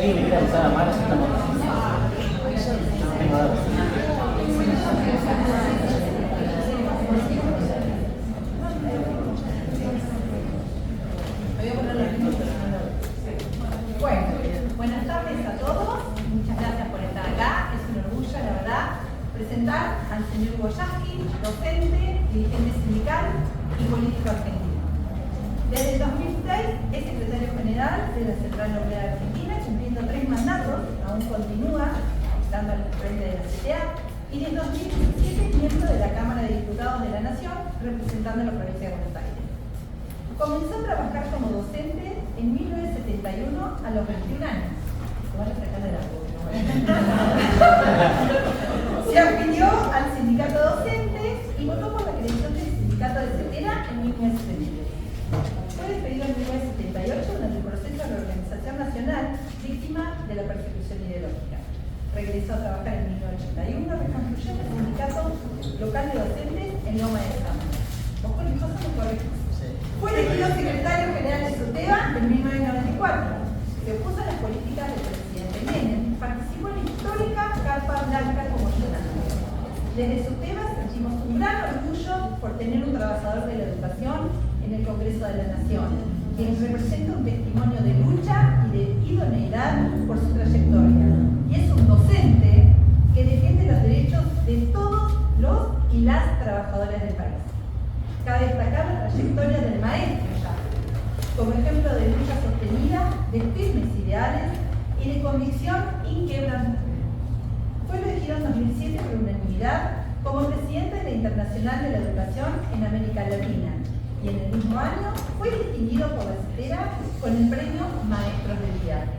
alguien me quiere avisar a Mara, si estamos. No tengo datos. Bueno, buenas tardes a todos. Muchas gracias por estar acá. Es un orgullo, la verdad, presentar al señor Goyaski, docente, dirigente sindical y político argentino. Desde el 2006 es secretario general de la Central Obrera Argentina, cumpliendo 3 mandatos, aún continúa estando al frente de la CTA, y desde 2017 miembro de la Cámara de Diputados de la Nación, representando a la provincia de Buenos Aires. Comenzó a trabajar como docente en 1971 a los 21 años. Se van a sacar de la boca. Se afilió al sindicato docente y votó por la creación del sindicato de CETERA en 1973. Fue despedido en 1978 durante el proceso de reorganización nacional, víctima de la persecución ideológica. Regresó a trabajar en 1981, reconstruyendo el sindicato local de docentes en Loma de Zamora. ¿Vos con el paso me corregís? Fue elegido secretario general de SUTEBA en 1994. Se opuso a las políticas del presidente Menem. Participó en la histórica Carpa Blanca como ayudante. Desde SUTEBA sentimos un gran orgullo por tener un trabajador de la educación en el Congreso de la Nación, quien representa un testimonio de lucha y de idoneidad por su trayectoria. Y es un docente que defiende los derechos de todos los y las trabajadoras del país. Cabe destacar la trayectoria del maestro ya, como ejemplo de lucha sostenida, de firmes ideales y de convicción inquebrantable. Fue elegido en 2007 por unanimidad como presidente de la Internacional de la Educación en América Latina y en el mismo año fue distinguido por la CETERA con el premio Maestros del Viaje.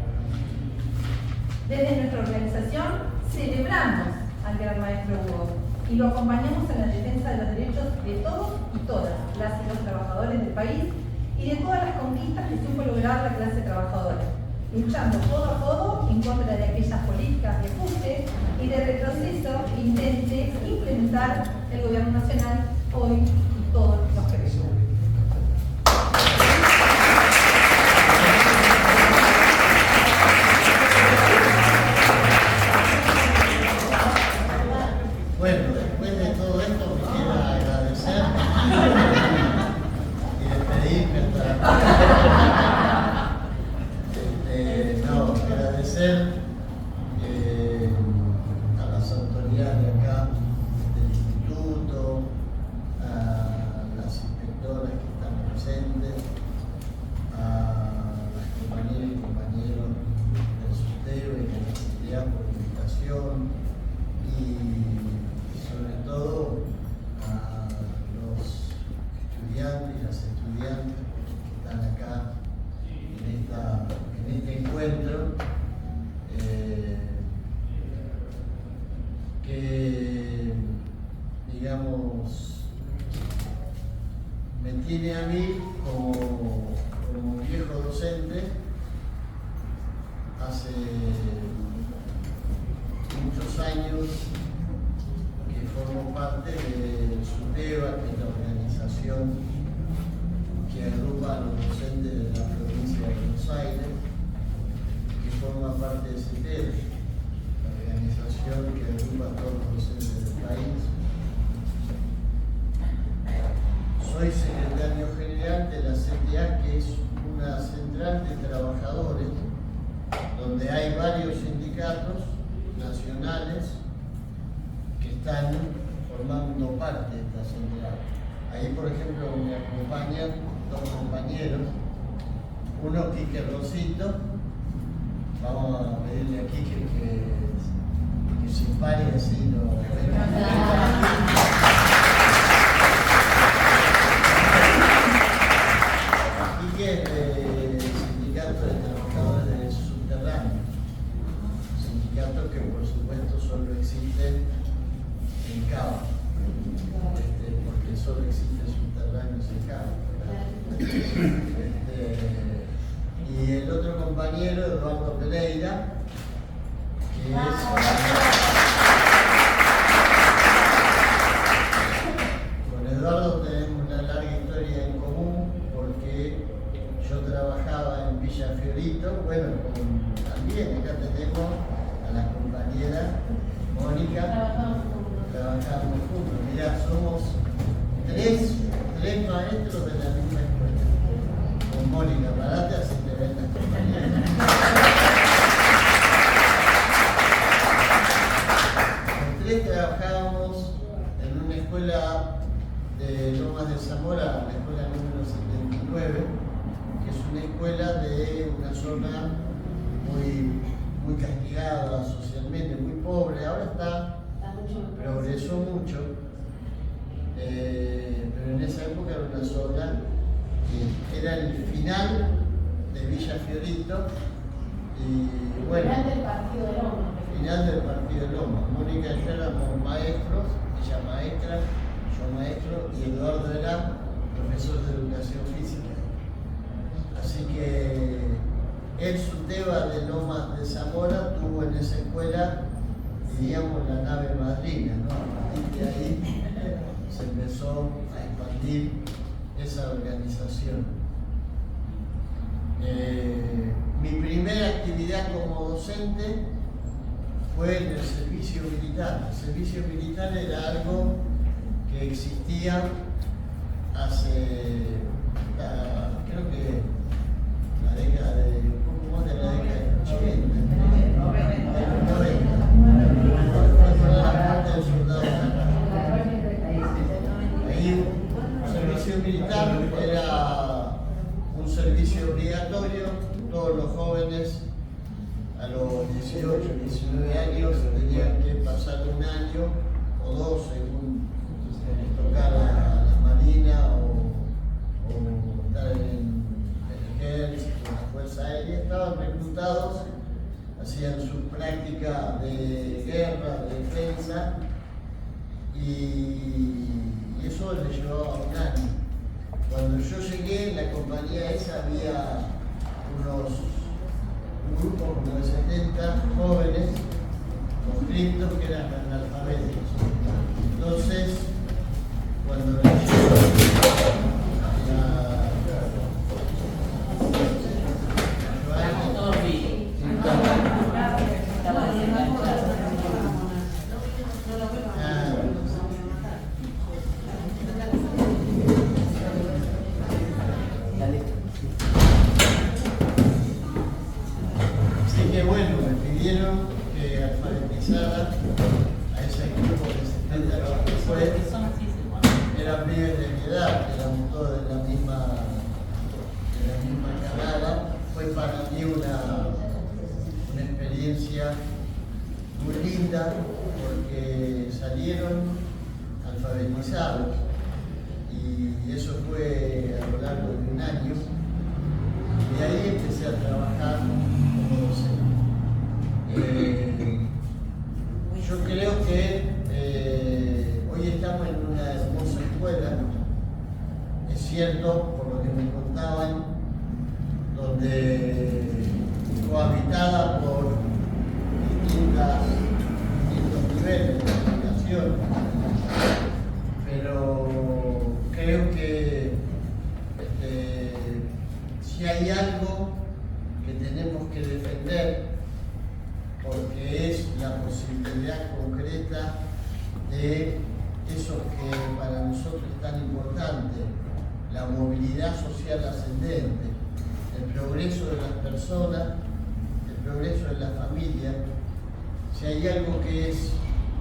Desde nuestra organización celebramos al gran maestro Hugo y lo acompañamos en la defensa de los derechos de todos y todas las y los trabajadores del país y de todas las conquistas que supo lograr la clase trabajadora, luchando codo a codo en contra de aquellas políticas de ajuste y de retroceso que intente implementar el gobierno nacional hoy y todos los que vengan. Bueno, después de todo esto quisiera agradecer y despedirme hasta agradecer a las autoridades de acá del instituto, a las inspectoras que están presentes, a las compañeras y compañeros del SUTEBA y de la CTA por la invitación y sobre todo a los estudiantes y las estudiantes que están acá en este encuentro que, digamos, me tiene a mí como viejo docente hace muchos años que formo parte de SUTEBA, que es la organización que agrupa a los docentes de la provincia de Buenos Aires, que forma parte de CETERA, la organización que agrupa a todos los docentes del país. Soy secretario general de la CTA, que es una central de trabajadores donde hay varios sindicatos nacionales que están formando parte de esta central. Ahí, por ejemplo, me acompañan 2 compañeros, uno Quique Rosito, vamos a pedirle a Quique que se pare así no. Quique es del Sindicato de Trabajadores Subterráneos, sindicato que por supuesto solo existe en Cava, porque solo existe subterráneos en Cava. Y el otro compañero, Eduardo Pereira, que es... Con Eduardo tenemos una larga historia en común porque yo trabajaba en Villa Fiorito, bueno, también bien. Acá tenemos a la compañera Mónica. Trabajamos juntos. Mirá, somos tres maestros de la misma escuela. Con Mónica, parate, así te ven las compañeras. Los tres trabajábamos en una escuela de Lomas de Zamora, la escuela número 79, que es una escuela de una zona muy castigada socialmente, muy pobre. Ahora progresó mucho, pero en esa época era una zona que era el final de Villa Fiorito y bueno, Final del partido de Loma. Final del partido de Loma. Mónica y yo éramos maestros, ella maestra, yo maestro y Eduardo era profesor de educación física. Así que el Suteba de Lomas de Zamora tuvo en esa escuela, diríamos, la nave madrina, ¿no? A partir de ahí se empezó a expandir esa organización. Mi primera actividad como docente fue en el servicio militar. El servicio militar era algo que existía hace, creo que la década de, un poco más de la década de 80. Ahí el servicio militar era un servicio obligatorio. Todos los jóvenes a los 18, 19 años tenían que pasar un año o dos según les tocara la marina o estar en el ejército, en la fuerza aérea. Estaban reclutados, hacían su práctica de guerra, de defensa, y eso les llevaba un año. Cuando yo llegué, en la compañía esa había un grupo como de 70 jóvenes conscriptos que eran analfabetos. Entonces, cuando así que bueno, me pidieron que alfabetizara a ese grupo de 70 que fue, eran pibes de mi edad, éramos todos de la misma carrera. Fue para mí una experiencia muy linda porque salieron alfabetizados y eso fue a lo largo de un año. Y ahí empecé a trabajar como docente. Yo creo que hoy estamos en una hermosa escuela, es cierto, por lo que me contaban, donde cohabitada por distintos niveles de educación, pero creo que si hay algo que tenemos que defender, porque es la posibilidad concreta de eso que para nosotros es tan importante, la movilidad social ascendente, el progreso de las personas, el progreso de la familia. Si hay algo que es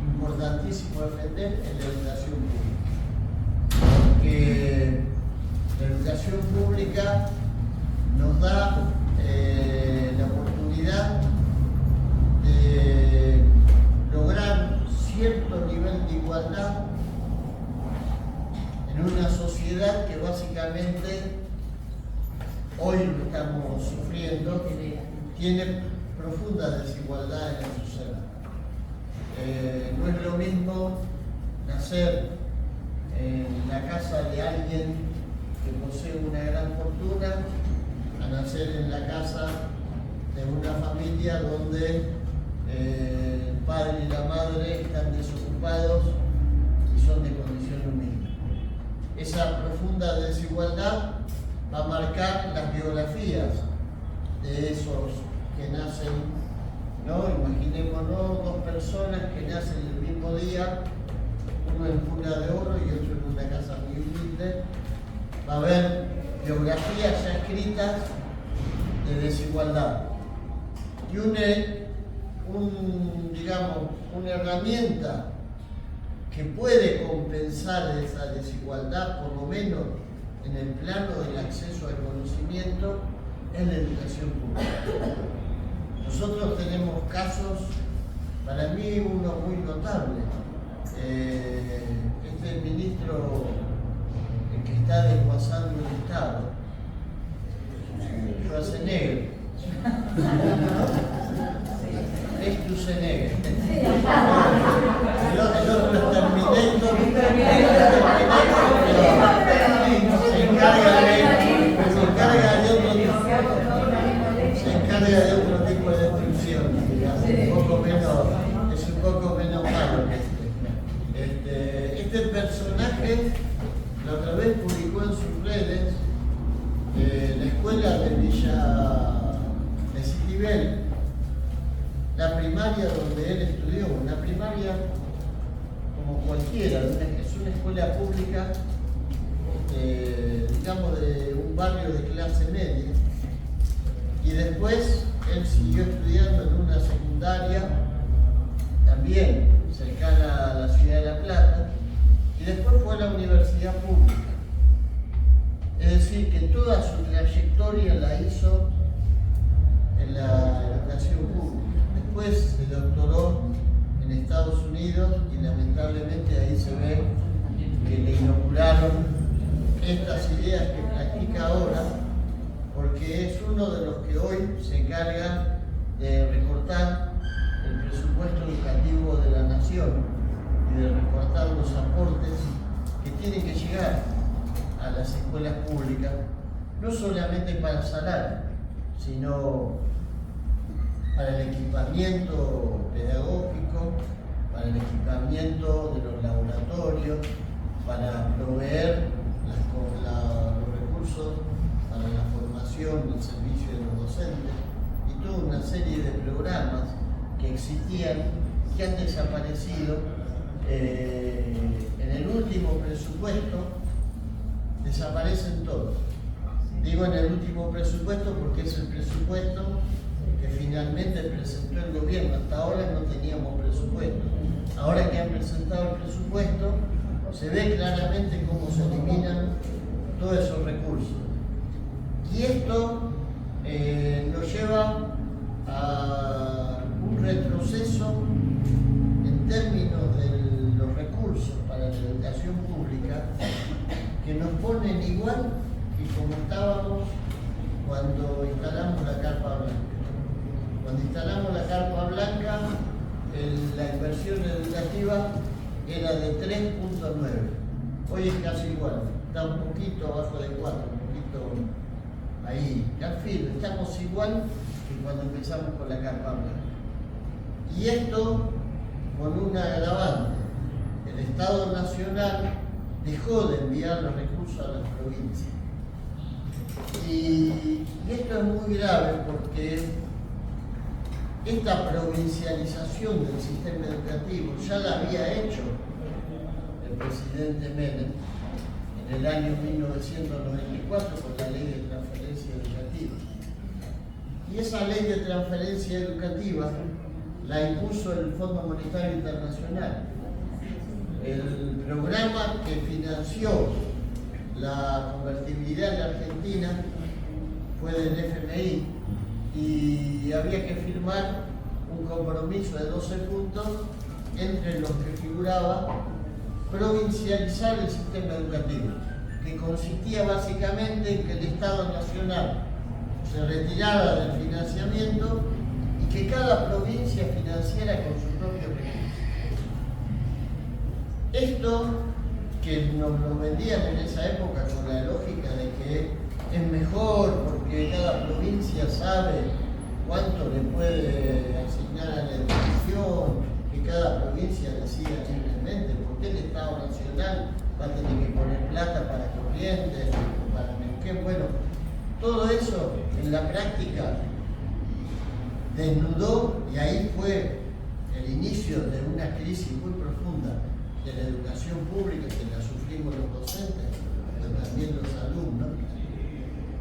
importantísimo defender, es la educación pública. Porque la educación pública nos da la oportunidad de lograr cierto nivel de igualdad en una sociedad que básicamente hoy lo estamos sufriendo, tiene profunda desigualdad en la sociedad. No es lo mismo nacer en la casa de alguien que posee una gran fortuna a nacer en la casa de una familia donde el padre y la madre están desocupados y son de condición humilde. Esa profunda desigualdad va a marcar las biografías de esos que nacen ¿no? Imaginémonos dos personas que nacen el mismo día, uno en cuna de oro y otro en una casa muy humilde. Va a haber biografías ya escritas de desigualdad. Y una herramienta que puede compensar esa desigualdad, por lo menos en el plano del acceso al conocimiento, es la educación pública. Nosotros tenemos casos, para mí uno muy notable. Este ministro que está desguazando el Estado, Schwarzenegger, es Schwarzenegger. El otro es Terminator, se encarga de otro tipo de destrucción, digamos, es un poco menos malo que este personaje la otra vez publicó en sus redes la escuela de Villa Citibel, la primaria donde él estudió, una primaria como cualquiera, es una escuela pública, digamos de un barrio de clase media, y después él siguió estudiando en una secundaria también cercana a la ciudad de La Plata, y después fue a la universidad pública. Es decir, que toda su trayectoria la hizo en la educación pública. Después se doctoró en Estados Unidos y lamentablemente ahí se ve que le inocularon estas ideas que practica ahora, porque es uno de los que hoy se encarga de recortar el presupuesto educativo de la nación y de recortar los aportes que tienen que llegar a las escuelas públicas, no solamente para salario, sino para el equipamiento pedagógico, para el equipamiento de los laboratorios, para proveer los recursos para la formación del servicio de los docentes y toda una serie de programas que existían, que han desaparecido. En el último presupuesto desaparecen todos. Digo en el último presupuesto porque es el presupuesto que finalmente presentó el gobierno. Hasta ahora no teníamos presupuesto. Ahora que han presentado el presupuesto, se ve claramente cómo se eliminan todos esos recursos. Y esto nos lleva a un retroceso en términos de los recursos para la educación pública que nos ponen igual que como estábamos cuando instalamos la Carpa Blanca. Cuando instalamos la Carpa Blanca, la inversión educativa era de 3.9. Hoy es casi igual, está un poquito abajo de 4, un poquito ahí, al fin, estamos igual que cuando empezamos con la Carpa Blanca. Y esto con una agravante. El Estado Nacional dejó de enviar los recursos a las provincias. Y esto es muy grave porque esta provincialización del sistema educativo ya la había hecho el presidente Menem en el año 1994 con la ley de transferencia educativa. Y esa ley de transferencia educativa la impuso el Fondo Monetario Internacional. El programa que financió la convertibilidad en la Argentina fue del FMI y había que firmar un compromiso de 12 puntos entre los que figuraba provincializar el sistema educativo, que consistía básicamente en que el Estado Nacional se retirara del financiamiento y que cada provincia financiara con sus propios recursos. Esto que nos lo vendían en esa época con la lógica de que es mejor porque cada provincia sabe cuánto le puede asignar a la educación, que cada provincia decida libremente, porque el Estado Nacional va a tener que poner plata para Corrientes, para Neuquén. Bueno, todo eso en la práctica desnudó, y ahí fue el inicio de una crisis muy profunda de la educación pública que la sufrimos los docentes, pero también los alumnos,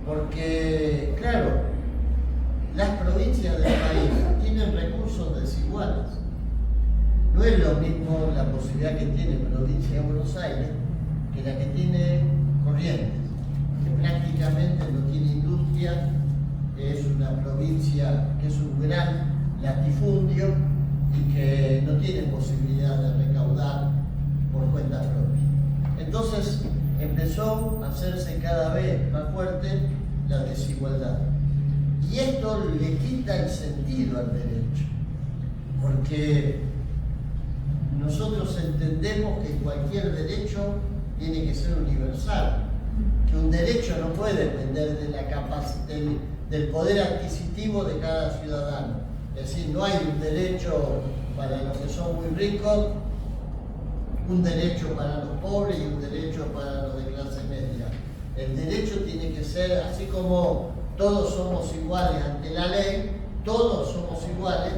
porque, claro, las provincias del país tienen recursos desiguales. No es lo mismo la posibilidad que tiene provincia de Buenos Aires que la que tiene Corrientes, que prácticamente no tiene industria, es una provincia que es un gran latifundio y que no tiene posibilidad de recaudar por cuenta propia. Entonces empezó a hacerse cada vez más fuerte la desigualdad. Y esto le quita el sentido al derecho, porque nosotros entendemos que cualquier derecho tiene que ser universal, que un derecho no puede depender de la del poder adquisitivo de cada ciudadano. Es decir, no hay un derecho para los que son muy ricos, un derecho para los pobres y un derecho para los de clase media. El derecho tiene que ser, así como todos somos iguales ante la ley, todos somos iguales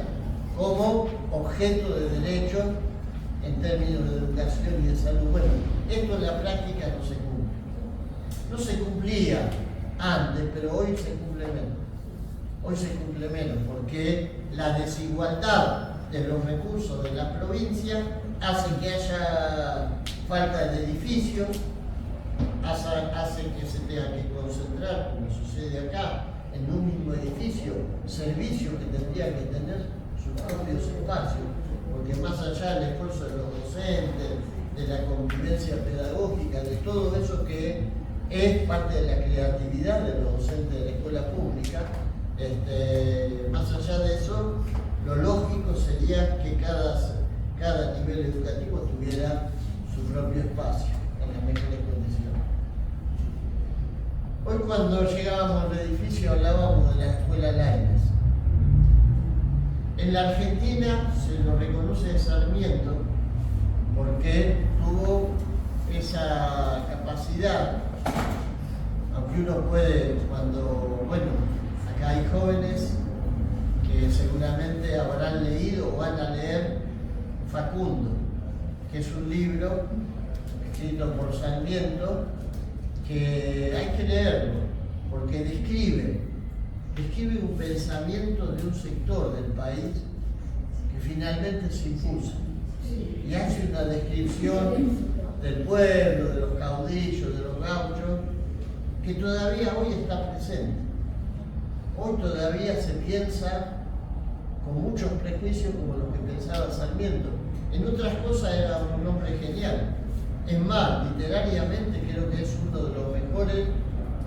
como objeto de derecho en términos de educación y de salud. Bueno, esto en la práctica no se cumple. No se cumplía antes, pero hoy se cumple menos. Hoy se cumple menos porque la desigualdad de los recursos de la provincia hace que haya falta de edificios, hace que se tenga que concentrar, como sucede acá, en un mismo edificio, servicios que tendrían que tener sus propios espacios, porque más allá del esfuerzo de los docentes, de la convivencia pedagógica, de todo eso que es parte de la creatividad de los docentes de la escuela pública, más allá de eso, lo lógico sería que cada nivel educativo tuviera su propio espacio en las mejores condiciones. Hoy cuando llegábamos al edificio hablábamos de la escuela Lainez. En la Argentina se lo reconoce de Sarmiento porque tuvo esa capacidad, aunque uno puede, acá hay jóvenes que seguramente habrán leído o van a leer Facundo, que es un libro escrito por Sarmiento que hay que leerlo porque describe un pensamiento de un sector del país que finalmente se impuso y hace una descripción del pueblo, de los caudillos, de los gauchos, que todavía hoy está presente. Hoy todavía se piensa con muchos prejuicios como los que pensaba Sarmiento. En otras cosas era un hombre genial. Es más, literariamente creo que es uno de los mejores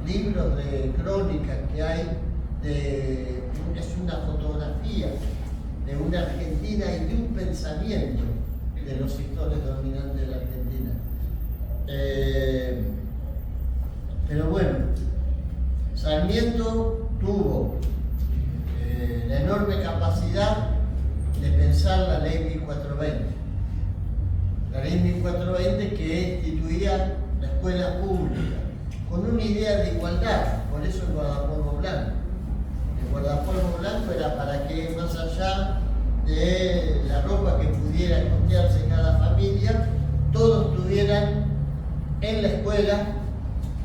libros de crónicas que hay. Es una fotografía de una Argentina y de un pensamiento de los sectores dominantes de la Argentina. Pero bueno, Sarmiento tuvo la enorme capacidad de pensar la ley 1420. La ley 1420 que instituía la escuela pública con una idea de igualdad, por eso el guardapolvo blanco. El guardapolvo blanco era para que más allá de la ropa que pudiera costearse cada familia, todos tuvieran en la escuela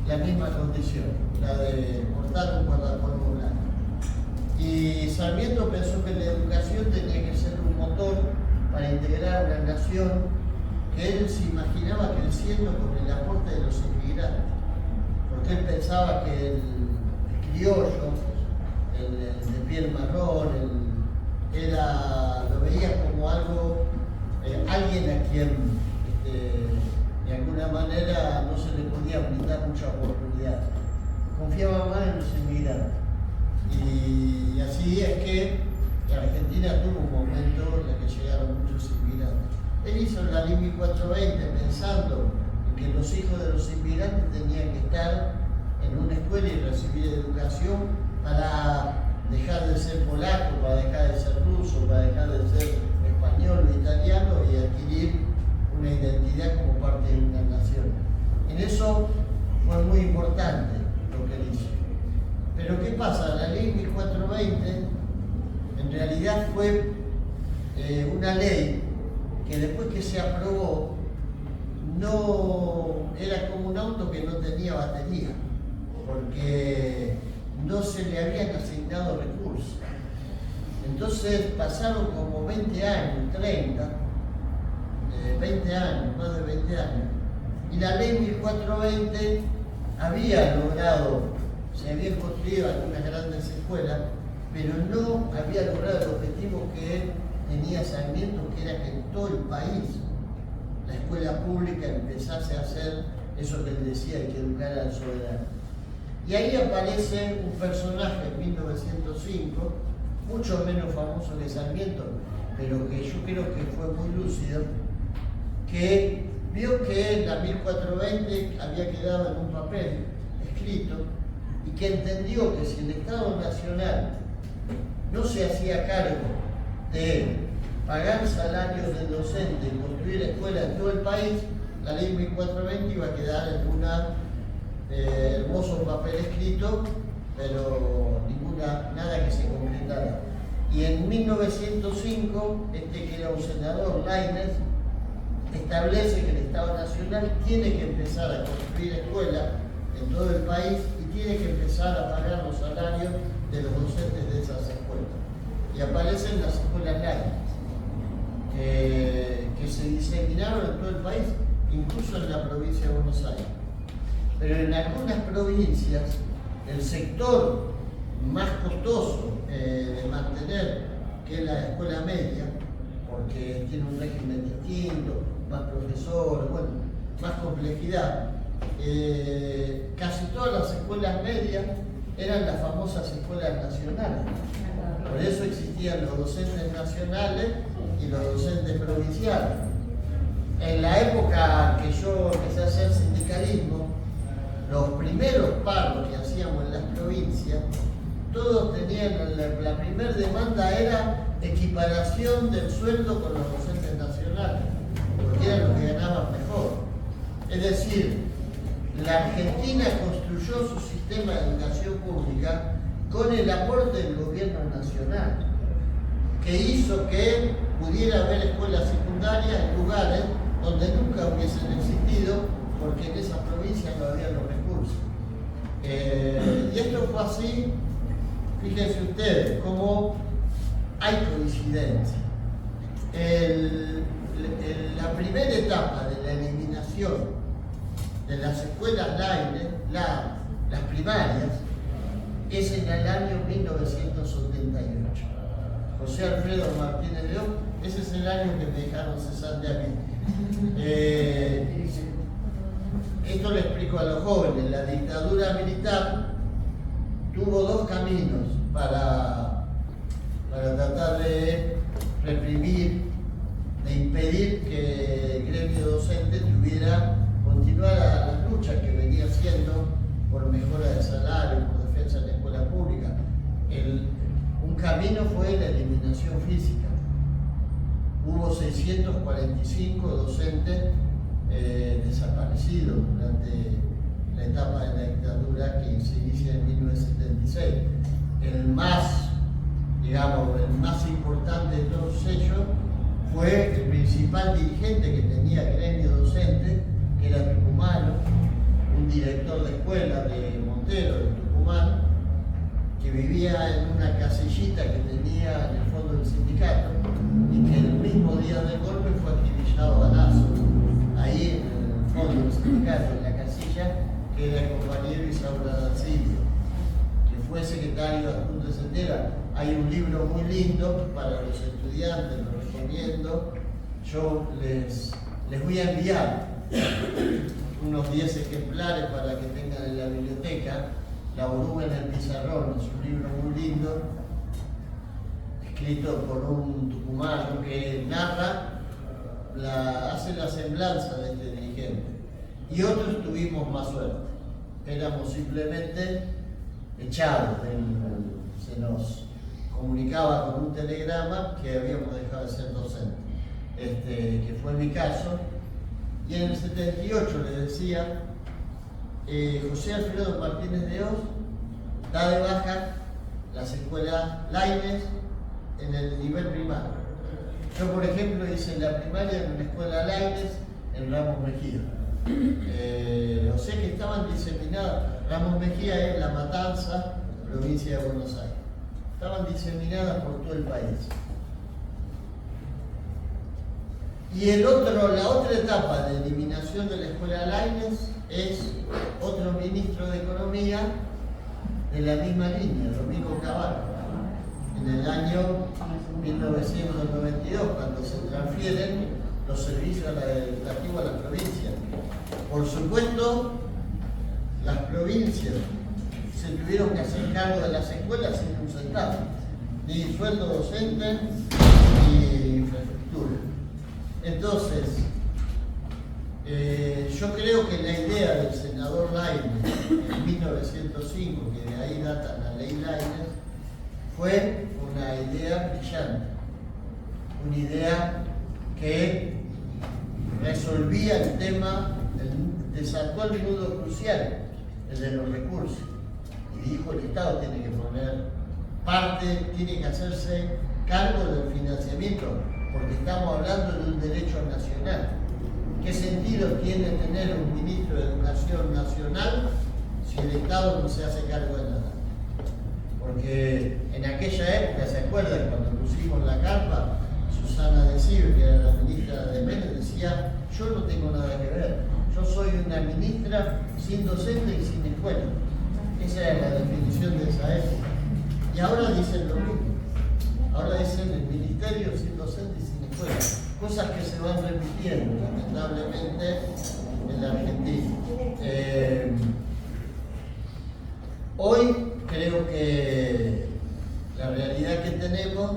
la misma condición, la de portar un guardapolvo blanco. Y Sarmiento pensó que la educación tenía que ser un motor para integrar una nación que él se imaginaba creciendo con el aporte de los inmigrantes, porque él pensaba que el criollo, el de piel marrón, lo veía como algo, alguien a quien de alguna manera no se le podía brindar mucha oportunidad. Confiaba más en los inmigrantes. Y así es que la Argentina tuvo un momento en el que llegaron muchos inmigrantes. Él hizo la ley 1420 pensando en que los hijos de los inmigrantes tenían que estar en una escuela y recibir educación para dejar de ser polaco, para dejar de ser ruso, para dejar de ser español o italiano y adquirir una identidad como parte de una nación. En eso fue muy importante lo que él hizo. Pero ¿qué pasa? La ley 1420 en realidad fue una ley que después que se aprobó, no era como un auto que no tenía batería, porque no se le habían asignado recursos. Entonces pasaron como 20 años, 30, 20 años, más de 20 años, y la ley 1420 había logrado, se habían construido algunas grandes escuelas, pero no había logrado el objetivo que tenía Sarmiento, que era que en todo el país la escuela pública empezase a hacer eso que él decía, hay que educar al soberano. Y ahí aparece un personaje en 1905, mucho menos famoso que Sarmiento, pero que yo creo que fue muy lúcido, que vio que la 1420 había quedado en un papel escrito y que entendió que si el Estado Nacional no se hacía cargo de pagar salarios de docentes y construir escuelas en todo el país, la ley 1420 iba a quedar en un hermoso papel escrito, pero nada que se concretara. Y en 1905, que era un senador, Lainez, establece que el Estado Nacional tiene que empezar a construir escuelas en todo el país y tiene que empezar a pagar los salarios de los docentes de esas escuelas. Y aparecen las escuelas laicas, que se diseminaron en todo el país, incluso en la provincia de Buenos Aires. Pero en algunas provincias, el sector más costoso de mantener, que es la escuela media, porque tiene un régimen distinto, más profesores, bueno, más complejidad, casi todas las escuelas medias eran las famosas escuelas nacionales. Por eso existían los docentes nacionales y los docentes provinciales. En la época que yo empecé a hacer sindicalismo, los primeros paros que hacíamos en las provincias, todos tenían, la primera demanda era equiparación del sueldo con los docentes nacionales, porque eran los que ganaban mejor. Es decir, la Argentina construyó su sistema de educación pública con el aporte del gobierno nacional, que hizo que pudiera haber escuelas secundarias en lugares donde nunca hubiesen existido, porque en esa provincia no había los recursos. Y esto fue así, fíjense ustedes, cómo hay coincidencia. La primera etapa de la eliminación de las escuelas Lainez, las primarias, es en el año 1978. José Alfredo Martínez de Oz, ese es el año que me dejaron cesar de a mí. Esto le explico a los jóvenes. La dictadura militar tuvo dos caminos para tratar de reprimir, de impedir que el gremio docente continuara las luchas que venía haciendo por mejora de salario, por defensa de la escuela pública. Un camino fue la eliminación física. Hubo 645 docentes desaparecidos durante la etapa de la dictadura que se inicia en 1976. El más importante de todos ellos fue el principal dirigente que tenía gremio docente, que era tucumano, un director de escuela de Montero, de Tucumán, que vivía en una casillita que tenía en el fondo del sindicato y que el mismo día del golpe fue acribillado a balazo, ahí en el fondo del sindicato, en la casilla, que era el compañero Isaura Dancillo, que fue secretario adjunto de Sendera. Hay un libro muy lindo para los estudiantes, lo recomiendo. Yo les voy a enviar unos 10 ejemplares para que tengan en la biblioteca. La oruga en el pizarrón, es un libro muy lindo, escrito por un tucumano que narra, hace la semblanza de este dirigente. Y otros tuvimos más suerte. Éramos simplemente echados, se nos comunicaba con un telegrama que habíamos dejado de ser docentes, que fue mi caso. Y en el 78 le decía, José Alfredo Martínez de Oz da de baja las escuelas Lainez en el nivel primario. Yo, por ejemplo, hice la primaria en una escuela Laines en Ramos Mejía. O sea que estaban diseminadas. Ramos Mejía es La Matanza, provincia de Buenos Aires. Estaban diseminadas por todo el país. Y la otra etapa de eliminación de la escuela Laines es otro ministro de Economía de la misma línea, Domingo Cavallo, en el año 1992, cuando se transfieren los servicios educativos a las provincias. Por supuesto, las provincias se tuvieron que hacer cargo de las escuelas sin un centavo, ni sueldo docente, ni infraestructura. Entonces, yo creo que la idea del senador Laines en 1905, que de ahí data la ley Laines, fue una idea brillante, una idea que resolvía el tema, desató el nudo crucial, el de los recursos, y dijo el Estado tiene que poner parte, tiene que hacerse cargo del financiamiento, porque estamos hablando de un derecho nacional. ¿Qué sentido tiene tener un ministro de Educación Nacional si el Estado no se hace cargo de nada? Porque en aquella época, ¿se acuerdan? Cuando pusimos la carpa, Susana de Cibre, que era la ministra de Menem, decía, yo no tengo nada que ver, yo soy una ministra sin docente y sin escuela. Esa era la definición de esa época. Y ahora dicen lo mismo. Ahora dicen el ministerio sin docente y sin escuela. Cosas que se van repitiendo, lamentablemente, en la Argentina. Hoy creo que la realidad que tenemos,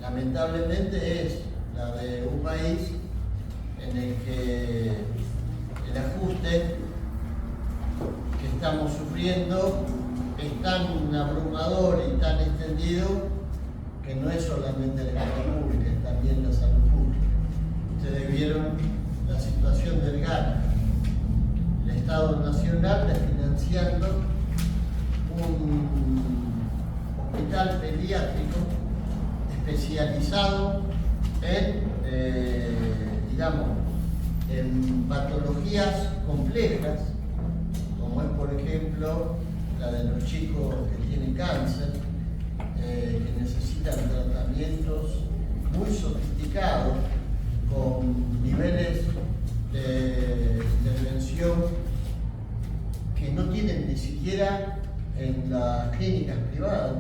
lamentablemente, es la de un país en el que el ajuste que estamos sufriendo es tan abrumador y tan extendido que no es solamente la escuela pública, es también la salud pública. Ustedes vieron la situación del GAN, el Estado Nacional desfinanciando un hospital pediátrico especializado en patologías complejas, como es por ejemplo la de los chicos que tienen cáncer, que necesitan tratamientos muy sofisticados, con niveles de intervención que no tienen ni siquiera en las clínicas privadas.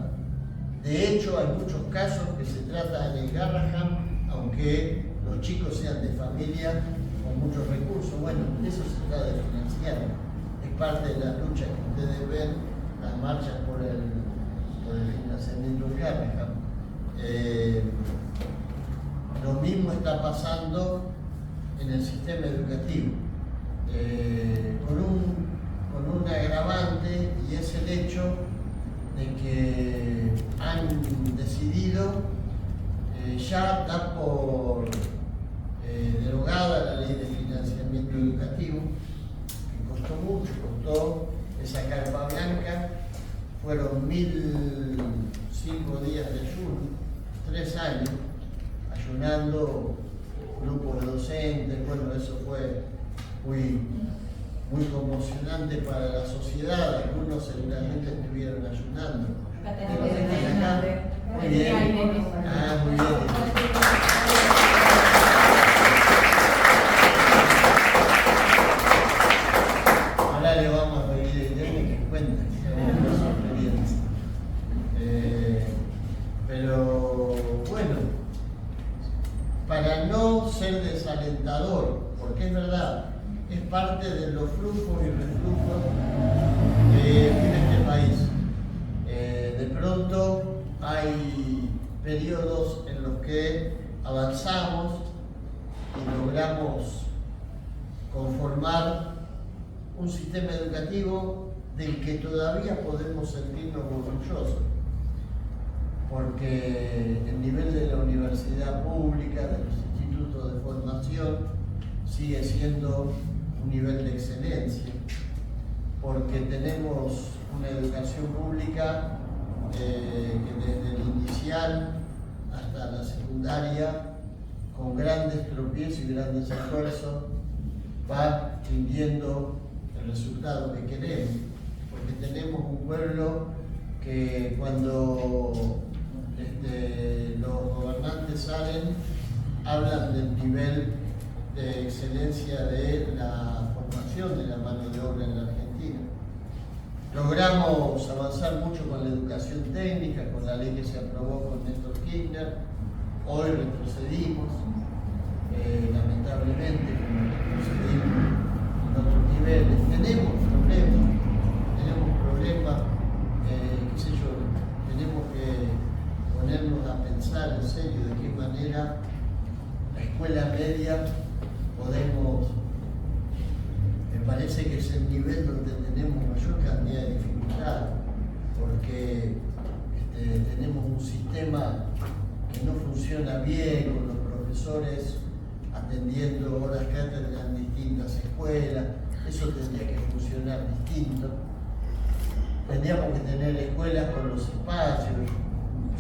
De hecho, hay muchos casos que se trata en el Garrahan, aunque los chicos sean de familia con muchos recursos. Bueno, eso se trata de financiar. Es parte de la lucha que ustedes ven, las marchas por el financiamiento del Garrahan. Lo mismo está pasando en el sistema educativo, con un agravante, y es el hecho de que han decidido ya dar por derogada la ley de financiamiento educativo, que costó mucho, costó esa carpa blanca, fueron 1005 días de ayuno, 3 años, ayunando grupos de docentes. Bueno, eso fue muy conmocionante para la sociedad. Algunos seguramente estuvieron ayunando. Muy bien. Ah, muy bien. Ahora le vamos a pedir a Irene que cuente su experiencia. Pero bueno, para no ser desalentador, porque es verdad, es parte de los flujos y reflujos que tiene este país. De pronto hay periodos en los que avanzamos y logramos conformar un sistema educativo del que todavía podemos sentirnos orgullosos, porque el nivel de la universidad pública, de los institutos de formación, sigue siendo un nivel de excelencia, porque tenemos una educación pública que desde el inicial hasta la secundaria, con grandes tropiezos y grandes esfuerzos, va rindiendo el resultado que queremos, porque tenemos un pueblo que cuando los gobernantes salen, hablan del nivel de excelencia de la formación de la mano de obra en la Argentina. Logramos avanzar mucho con la educación técnica, con la ley que se aprobó con Néstor Kirchner. Hoy retrocedimos, lamentablemente, como retrocedimos en otros niveles. Tenemos problemas, qué sé yo, tenemos que ponernos a pensar en serio de qué manera la escuela media podemos, me parece que es el nivel donde tenemos mayor cantidad de dificultades, porque tenemos un sistema que no funciona bien, con los profesores atendiendo horas cátedra en distintas escuelas. Eso tendría que funcionar distinto. Tendríamos que tener escuelas con los espacios.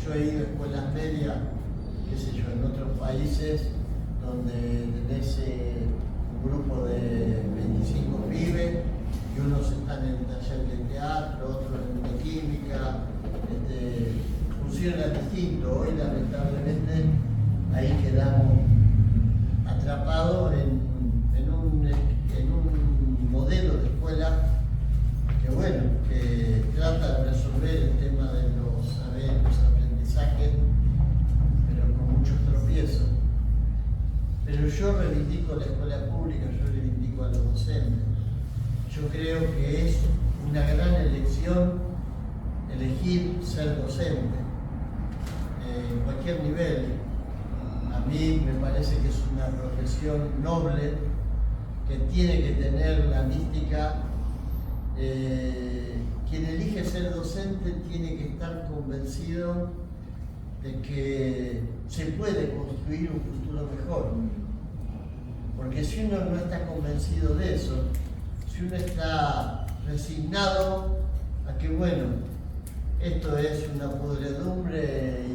Yo he ido a escuelas medias, qué sé yo, en otros países donde tenés un grupo de 25 pibes y unos están en el taller de teatro, otros en de química, funciona distinto. Hoy lamentablemente ahí quedamos atrapados en un modelo de escuela que bueno, que trata de resolver el tema de los saberes, los aprendizajes, pero con muchos tropiezos. Pero yo reivindico la escuela pública, yo reivindico a los docentes. Yo creo que es una gran elección elegir ser docente, en cualquier nivel. A mí me parece que es una profesión noble, que tiene que tener la mística. Quien elige ser docente tiene que estar convencido de que se puede construir un futuro mejor. Porque si uno no está convencido de eso, si uno está resignado a que, bueno, esto es una podredumbre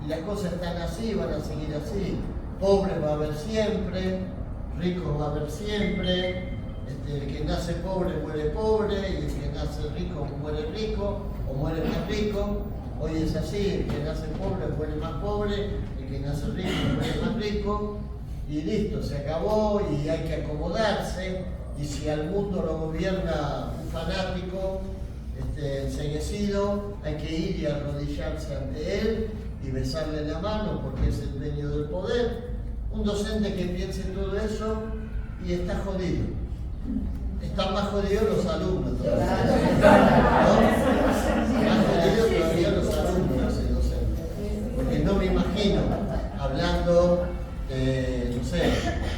y las cosas están así, van a seguir así, pobre va a haber siempre, rico va a haber siempre, el que nace pobre muere pobre y el que nace rico muere rico o muere más rico. Hoy es así, el que nace pobre muere más pobre, el que nace rico muere más rico, y listo, se acabó y hay que acomodarse. Y si al mundo lo gobierna un fanático enceguecido, hay que ir y arrodillarse ante él y besarle la mano porque es el dueño del poder. Un docente que piense todo eso y está jodido. Están más jodidos los alumnos todavía. ¿No? Más jodidos todavía los alumnos, ese docente. Porque no me imagino hablando, no sé,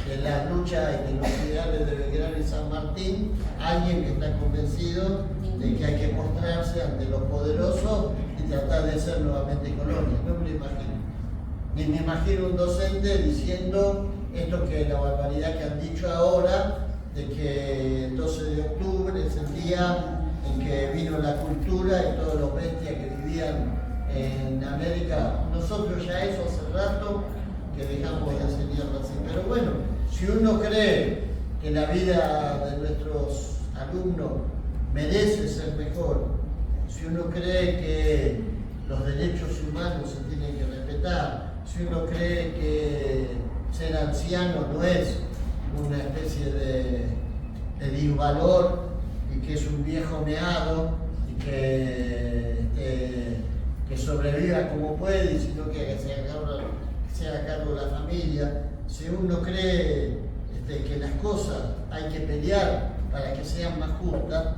de la lucha y de los ideales de Belgrano y San Martín, alguien que está convencido de que hay que mostrarse ante los poderosos y tratar de ser nuevamente colonia. No me lo imagino. Ni me imagino un docente diciendo esto, que la barbaridad que han dicho ahora, de que el 12 de octubre es el día en que vino la cultura y todos los bestias que vivían en América. Nosotros ya eso hace rato que dejamos de enseñarlo así. Pero bueno, si uno cree que la vida de nuestros alumnos merece ser mejor, si uno cree que los derechos humanos se tienen que respetar, si uno cree que ser anciano no es una especie de disvalor y que es un viejo meado y que sobreviva como puede, sino que se haga cargo de la familia, si uno cree que las cosas hay que pelear para que sean más justas,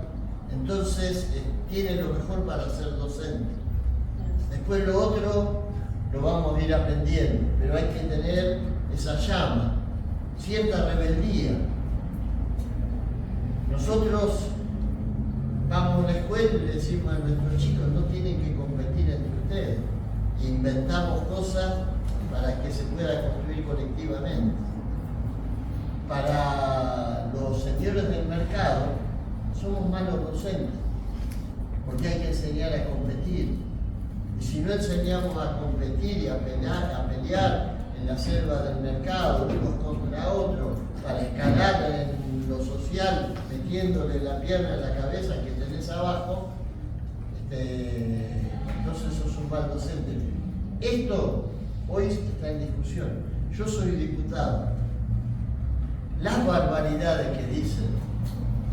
entonces tiene lo mejor para ser docente. Después lo otro lo vamos a ir aprendiendo, pero hay que tener esa llama, cierta rebeldía. Nosotros vamos a la escuela y le decimos a nuestros chicos: no tienen que competir entre ustedes. E inventamos cosas para que se pueda construir colectivamente. Para los señores del mercado, somos malos docentes, porque hay que enseñar a competir. Y si no enseñamos a competir y a pelear en la selva del mercado, unos contra otros, para escalar en lo social, metiéndole la pierna en la cabeza que tenés abajo, entonces sos un mal docente. Esto hoy está en discusión. Yo soy diputado. Las barbaridades que dicen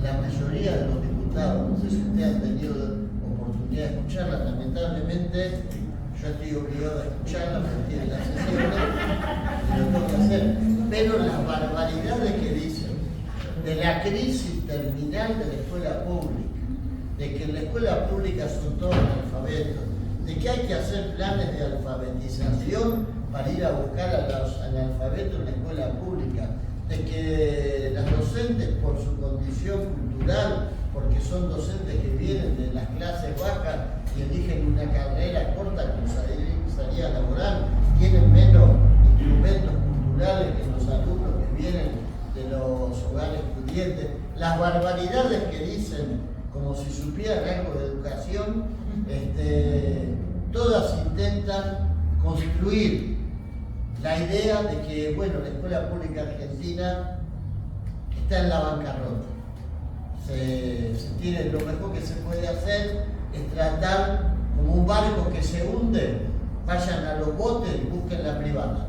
la mayoría de los diputados, no sé si ustedes han tenido oportunidad de escucharlas, lamentablemente yo estoy obligado a escucharlas porque tienen las sesiones y lo tengo que hacer. Pero las barbaridades que dicen de la crisis terminal de la escuela pública, de que en la escuela pública son todos analfabetos, de que hay que hacer planes de alfabetización para ir a buscar a los analfabetos en la escuela pública, de que las docentes por su condición cultural, porque son docentes que vienen de las clases bajas y eligen una carrera corta con salida laboral, tienen menos instrumentos culturales que los alumnos que vienen de los hogares pudientes. Las barbaridades que dicen como si supieran algo de educación, todas intentan construir la idea de que, bueno, la escuela pública argentina está en la bancarrota. Lo mejor que se puede hacer es tratar como un barco que se hunde, vayan a los botes y busquen la privada.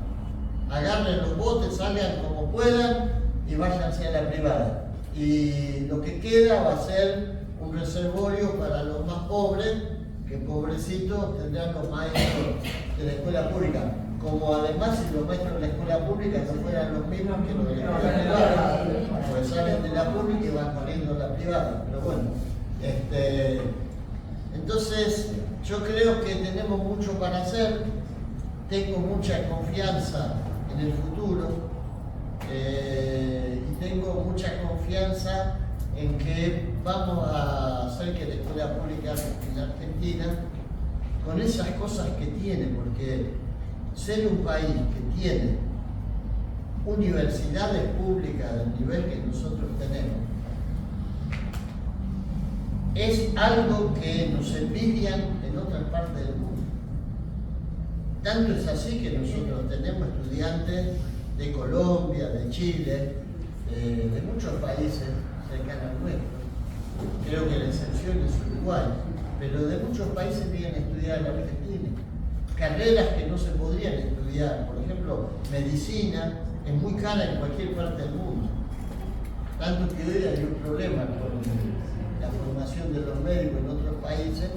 Agarren los botes, salgan como puedan y váyanse a la privada. Y lo que queda va a ser un reservorio para los más pobres, que pobrecitos tendrán los maestros de la escuela pública. Como además si los maestros de la escuela pública no fueran los mismos que los de la escuela privada, pues salen de la pública y van corriendo a la privada. Pero bueno, entonces yo creo que tenemos mucho para hacer, tengo mucha confianza en el futuro y tengo mucha confianza en que vamos a hacer que la escuela pública en Argentina, con esas cosas que tiene, porque ser un país que tiene universidades públicas del nivel que nosotros tenemos es algo que nos envidian en otras partes del mundo. Tanto es así que nosotros tenemos estudiantes de Colombia, de Chile, de muchos países cercanos al nuestro. Creo que la excepción es Uruguay, pero de muchos países vienen a estudiar en la Argentina. Carreras que no se podrían estudiar, por ejemplo, medicina es muy cara en cualquier parte del mundo. Tanto que hoy hay un problema con la formación de los médicos en otros países,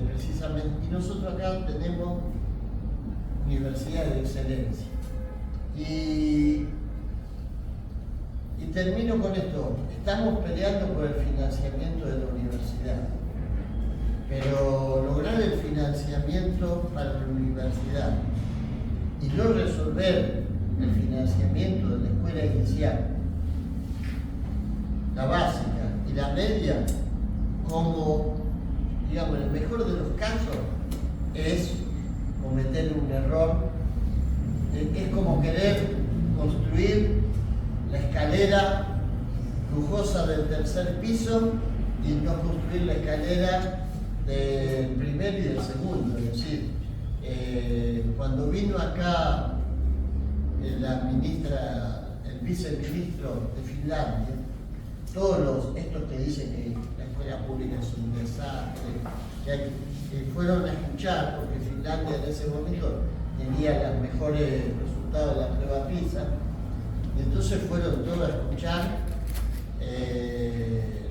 precisamente, y nosotros acá tenemos universidades de excelencia. Y termino con esto. Estamos peleando por el financiamiento de la universidad, pero lograr el financiamiento para la universidad y no resolver el financiamiento de la escuela inicial, la básica y la media, como, digamos, en el mejor de los casos, es cometer un error. Es como querer construir la escalera lujosa del tercer piso y no construir la escalera del primer y del segundo. Es decir, cuando vino acá la ministra, el viceministro de Finlandia, todos estos que dicen que la escuela pública es un desastre, que fueron a escuchar, porque Finlandia en ese momento tenía los mejores resultados de la prueba PISA, y entonces fueron todos a escuchar.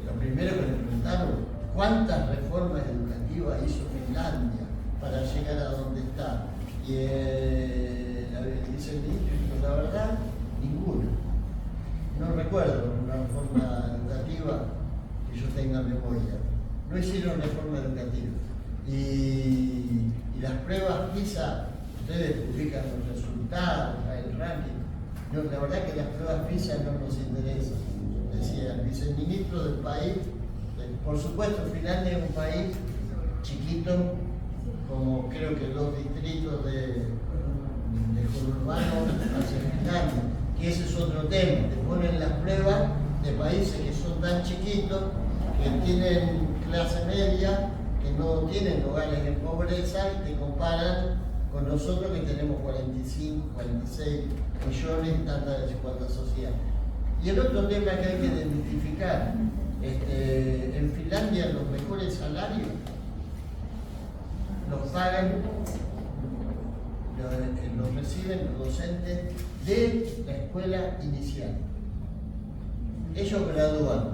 Lo primero que le preguntaron, ¿cuántas reformas educativas hizo Finlandia para llegar a donde está? Y el viceministro dijo, la verdad, ninguna. No recuerdo una reforma educativa que yo tenga memoria. No hicieron reforma educativa. Y las pruebas PISA, ustedes publican los resultados, el ranking. No, la verdad que las pruebas PISA no nos interesan. Decía el viceministro del país. Por supuesto, Finlandia es un país chiquito, como creo que los distritos de conurbano hacia Finlandia, que ese es otro tema. Te ponen las pruebas de países que son tan chiquitos, que tienen clase media, que no tienen hogares en pobreza y te comparan con nosotros que tenemos 45, 46 millones de tanta desigualdad social. Y el otro tema que hay que desmitificar, en Finlandia los mejores salarios los pagan, los reciben los docentes de la escuela inicial. Ellos gradúan,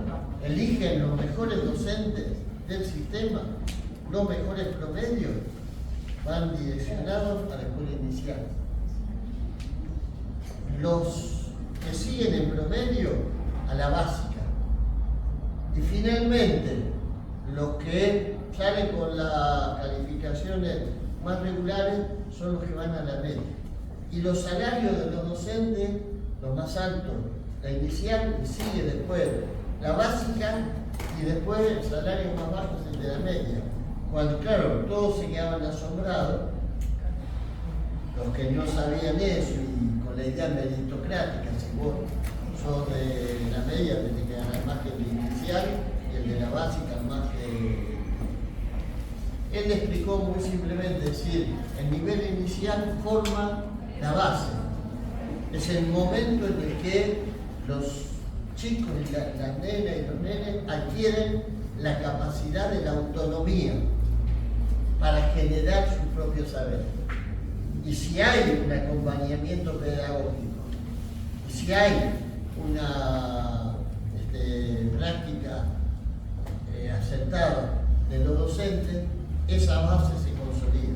eligen los mejores docentes del sistema, los mejores promedios, van direccionados a la escuela inicial. Los que siguen en promedio a la básica. Y finalmente, los que salen con las calificaciones más regulares son los que van a la media. Y los salarios de los docentes, los más altos, la inicial y sigue después la básica y después el salario más bajo es el de la media. Cuando, claro, todos se quedaban asombrados, los que no sabían eso y con la idea meritocrática, si vos sos de la media, tenés que ganar más que el inicial y el de la básica más que... Él explicó muy simplemente, es decir, el nivel inicial forma la base. Es el momento en el que los chicos y las nenas y los nenes adquieren la capacidad de la autonomía para generar su propio saber. Y si hay un acompañamiento pedagógico, y si hay una práctica acertada de los docentes, esa base se consolida.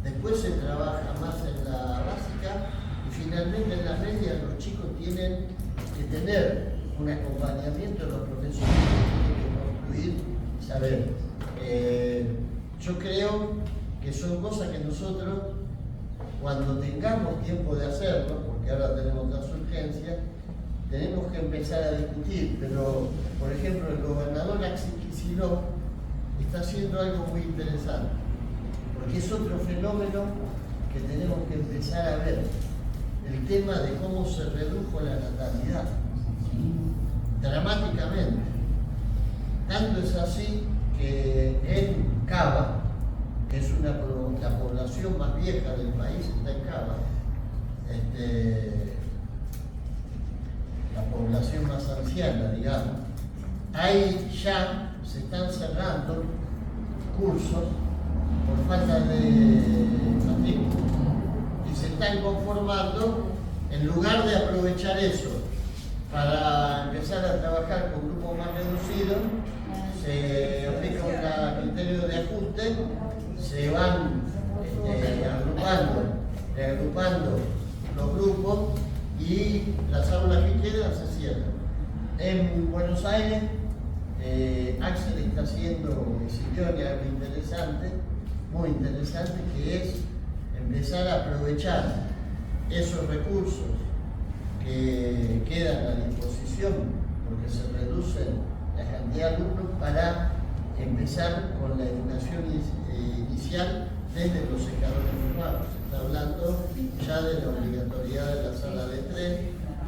Después se trabaja más en la básica y finalmente en la media los chicos tienen que tener un acompañamiento de los profesores que tienen que construir saber. Yo creo que son cosas que nosotros, cuando tengamos tiempo de hacerlo, porque ahora tenemos las urgencias, tenemos que empezar a discutir. Pero, por ejemplo, el gobernador Axel Kicillof está haciendo algo muy interesante, porque es otro fenómeno que tenemos que empezar a ver, el tema de cómo se redujo la natalidad dramáticamente. Tanto es así que en Cava, que es la población más vieja del país, está en Cava, la población más anciana, digamos, ahí ya se están cerrando cursos por falta de matrícula y se están conformando, en lugar de aprovechar eso para empezar a trabajar con grupos más reducidos, se aplica un criterio de ajuste, se van reagrupando los grupos y las aulas que quedan se cierran. En Buenos Aires, Axel está haciendo, Silvionia, algo interesante, muy interesante, que es empezar a aprovechar esos recursos que quedan a disposición, porque se reducen la cantidad de alumnos, para empezar con la educación inicial desde los escalones urbanos. Se está hablando ya de la obligatoriedad de la sala de tren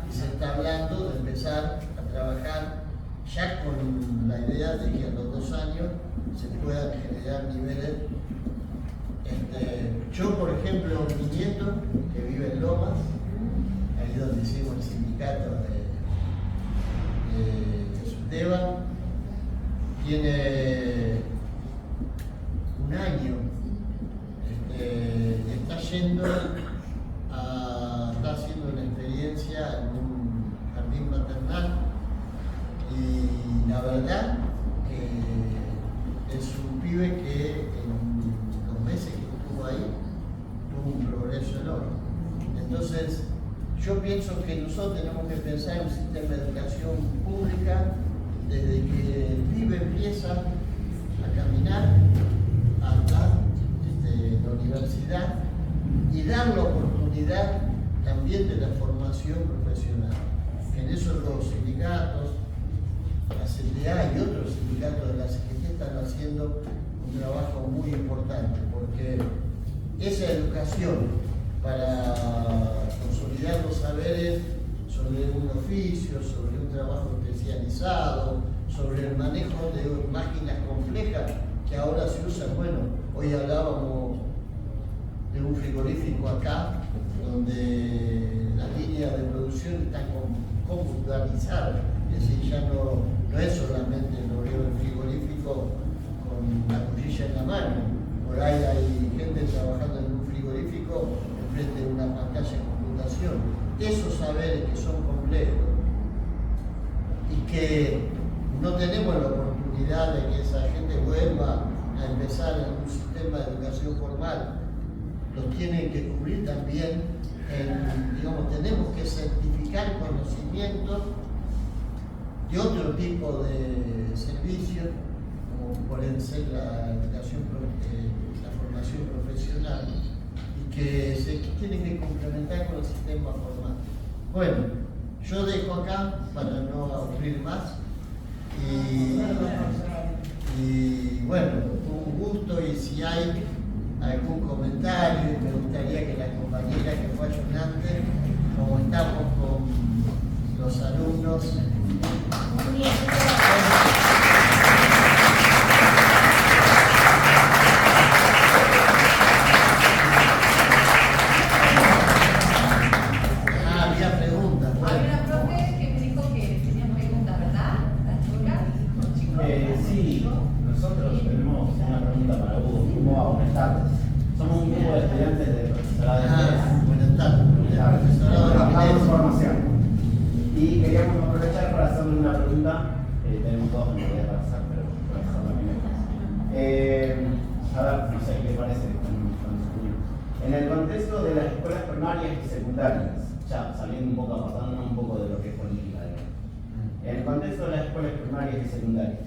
y se está hablando de empezar a trabajar ya con la idea de que a los 2 años se puedan generar niveles. Yo, por ejemplo, mi nieto, que vive en Lomas, ahí donde hicimos el sindicato de Esteban, tiene 1 año, está yendo está haciendo una experiencia en un jardín maternal y la verdad que es un pibe que en los meses que estuvo ahí tuvo un progreso enorme. Entonces, yo pienso que nosotros tenemos que pensar en un sistema de educación pública desde que el pibe empieza a caminar hasta la universidad y dar la oportunidad también de la formación profesional. En eso los sindicatos, la CTA y otros sindicatos de la CGT están haciendo un trabajo muy importante, porque esa educación para consolidar los saberes sobre un oficio, sobre un trabajo especializado, sobre el manejo de máquinas complejas, que ahora se usan. Bueno, hoy hablábamos de un frigorífico acá, donde la línea de producción está computarizada, es decir, ya no es solamente lo veo el frigorífico con la cuchilla en la mano, por ahí hay gente trabajando en un frigorífico enfrente de una pantalla de computación. Esos saberes que son complejos y que no tenemos la oportunidad de que esa gente vuelva a empezar en un sistema de educación formal, los tienen que cubrir también, digamos, tenemos que certificar conocimientos de otro tipo de servicios, como pueden ser la educación, la formación profesional, y que se tienen que complementar con el sistema formal. Bueno, yo dejo acá para no aburrir más. Y bueno, un gusto, y si hay algún comentario, me gustaría que la compañera que fue ayudante, como estamos con los alumnos. Muy bien. Había preguntas. Había una profe que me dijo que tenía preguntas, ¿verdad? ¿Las chicas? Sí, nosotros tenemos una pregunta para Hugo. Hugo, buenas tardes. Somos un grupo de estudiantes de profesorado de inglés. Buenas tardes. Profesorado de inglés. Formación. Y queríamos aprovechar para hacerle una pregunta. Tenemos dos minutos para hacer, pero voy a hacerla primero. A ver, no sé, ¿qué parece? En el contexto de las escuelas primarias y secundarias, ya saliendo un poco, apartándonos un poco de lo que es política, en el contexto de las escuelas primarias y secundarias,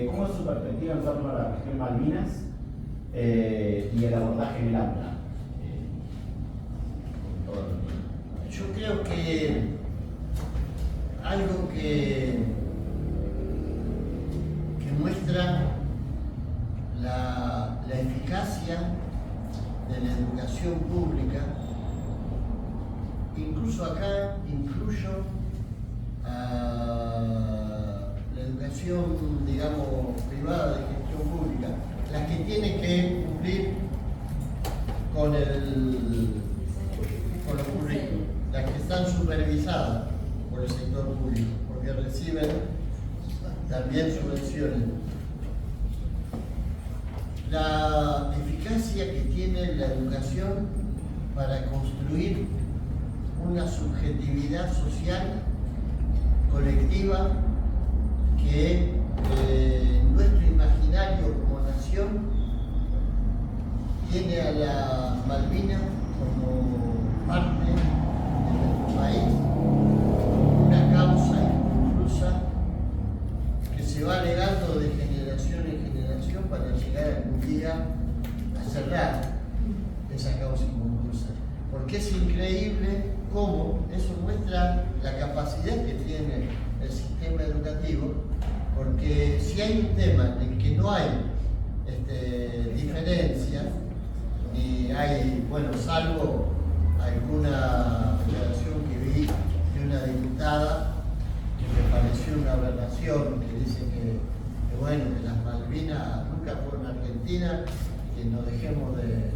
¿cómo es su perspectiva en torno a la región Malvinas y el abordaje en el aula? Yo creo que algo que muestra la eficacia de la educación pública, incluso acá incluyo a la educación, digamos, privada de gestión pública, las que tienen que cumplir con los currículos, las que están supervisadas por el sector público, porque reciben también subvenciones. La eficacia que tiene la educación para construir una subjetividad social colectiva que nuestro imaginario como nación tiene a la Malvinas como parte de nuestro país, una causa inconclusa que se va legando de generación en generación para llegar algún día a cerrar esa causa inconclusa. Porque es increíble cómo eso muestra la capacidad que tiene el sistema educativo, porque si hay un tema en el que no hay diferencias, ni hay, bueno, salvo alguna declaración que vi de una diputada que me pareció una aberración, que dice que bueno, que las Malvinas nunca fueron Argentina, que no dejemos de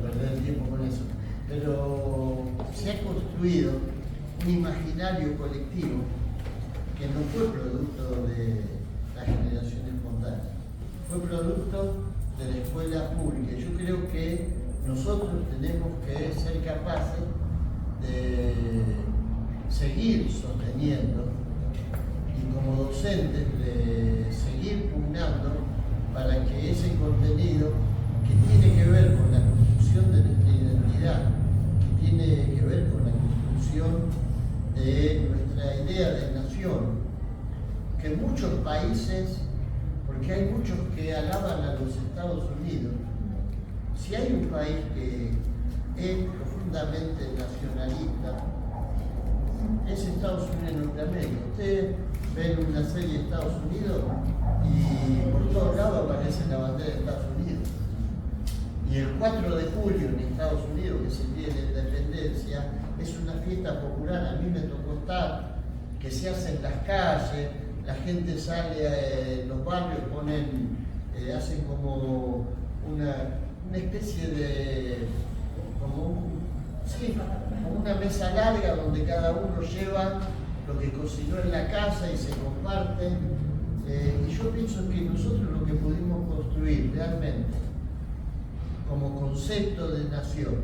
perder el tiempo con eso. Pero se ha construido un imaginario colectivo que no fue producto de la generación espontánea, fue producto de la escuela pública. Yo creo que nosotros tenemos que ser capaces de seguir sosteniendo y como docentes de seguir pugnando para que ese contenido que tiene que ver con la construcción de nuestra identidad, que tiene que ver con la construcción de nuestra idea de nación, que muchos países, porque hay muchos que alaban a los Estados Unidos, si hay un país que es profundamente nacionalista, es Estados Unidos de Norteamérica. Ustedes ven una serie de Estados Unidos y por todos lados aparece la bandera de Estados Unidos. Y el 4 de julio en Estados Unidos, que es el Día de la Independencia, es una fiesta popular. A mí me tocó estar, que se hace en las calles, la gente sale, los barrios ponen hacen como una especie de, como una mesa larga donde cada uno lleva lo que cocinó en la casa y se comparten. Y yo pienso que nosotros lo que pudimos construir realmente como concepto de nación,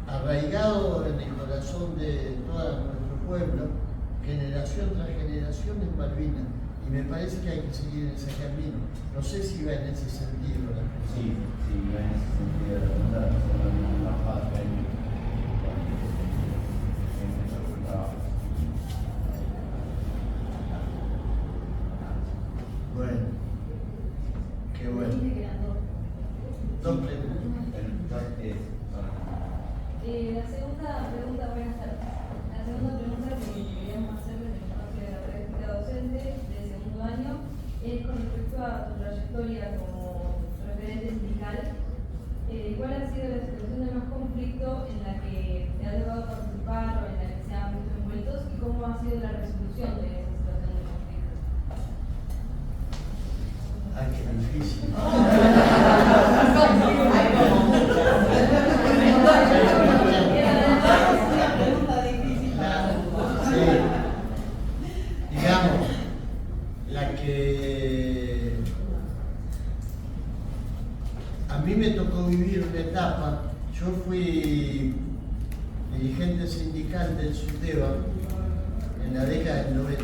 arraigado en el corazón de todo nuestro pueblo, generación tras generación en Malvinas. Y me parece que hay que seguir en ese camino. No sé si va en ese sentido la cosa. Sí, va en ese sentido de preguntar la patria en nuestro trabajo. Bueno, qué bueno. Dos preguntas. La segunda pregunta, buenas tardes. La segunda pregunta que queríamos hacer desde el espacio de la práctica docente de segundo año es con respecto a tu trayectoria como referente sindical. ¿Cuál ha sido la situación de más conflicto en la que te ha tocado participar o en la que se han visto envueltos y cómo ha sido la resolución de esa situación de conflicto? Ay, qué difícil. Digamos, la que a mí me tocó vivir una etapa, yo fui dirigente sindical del SUTEBA en la década del 90,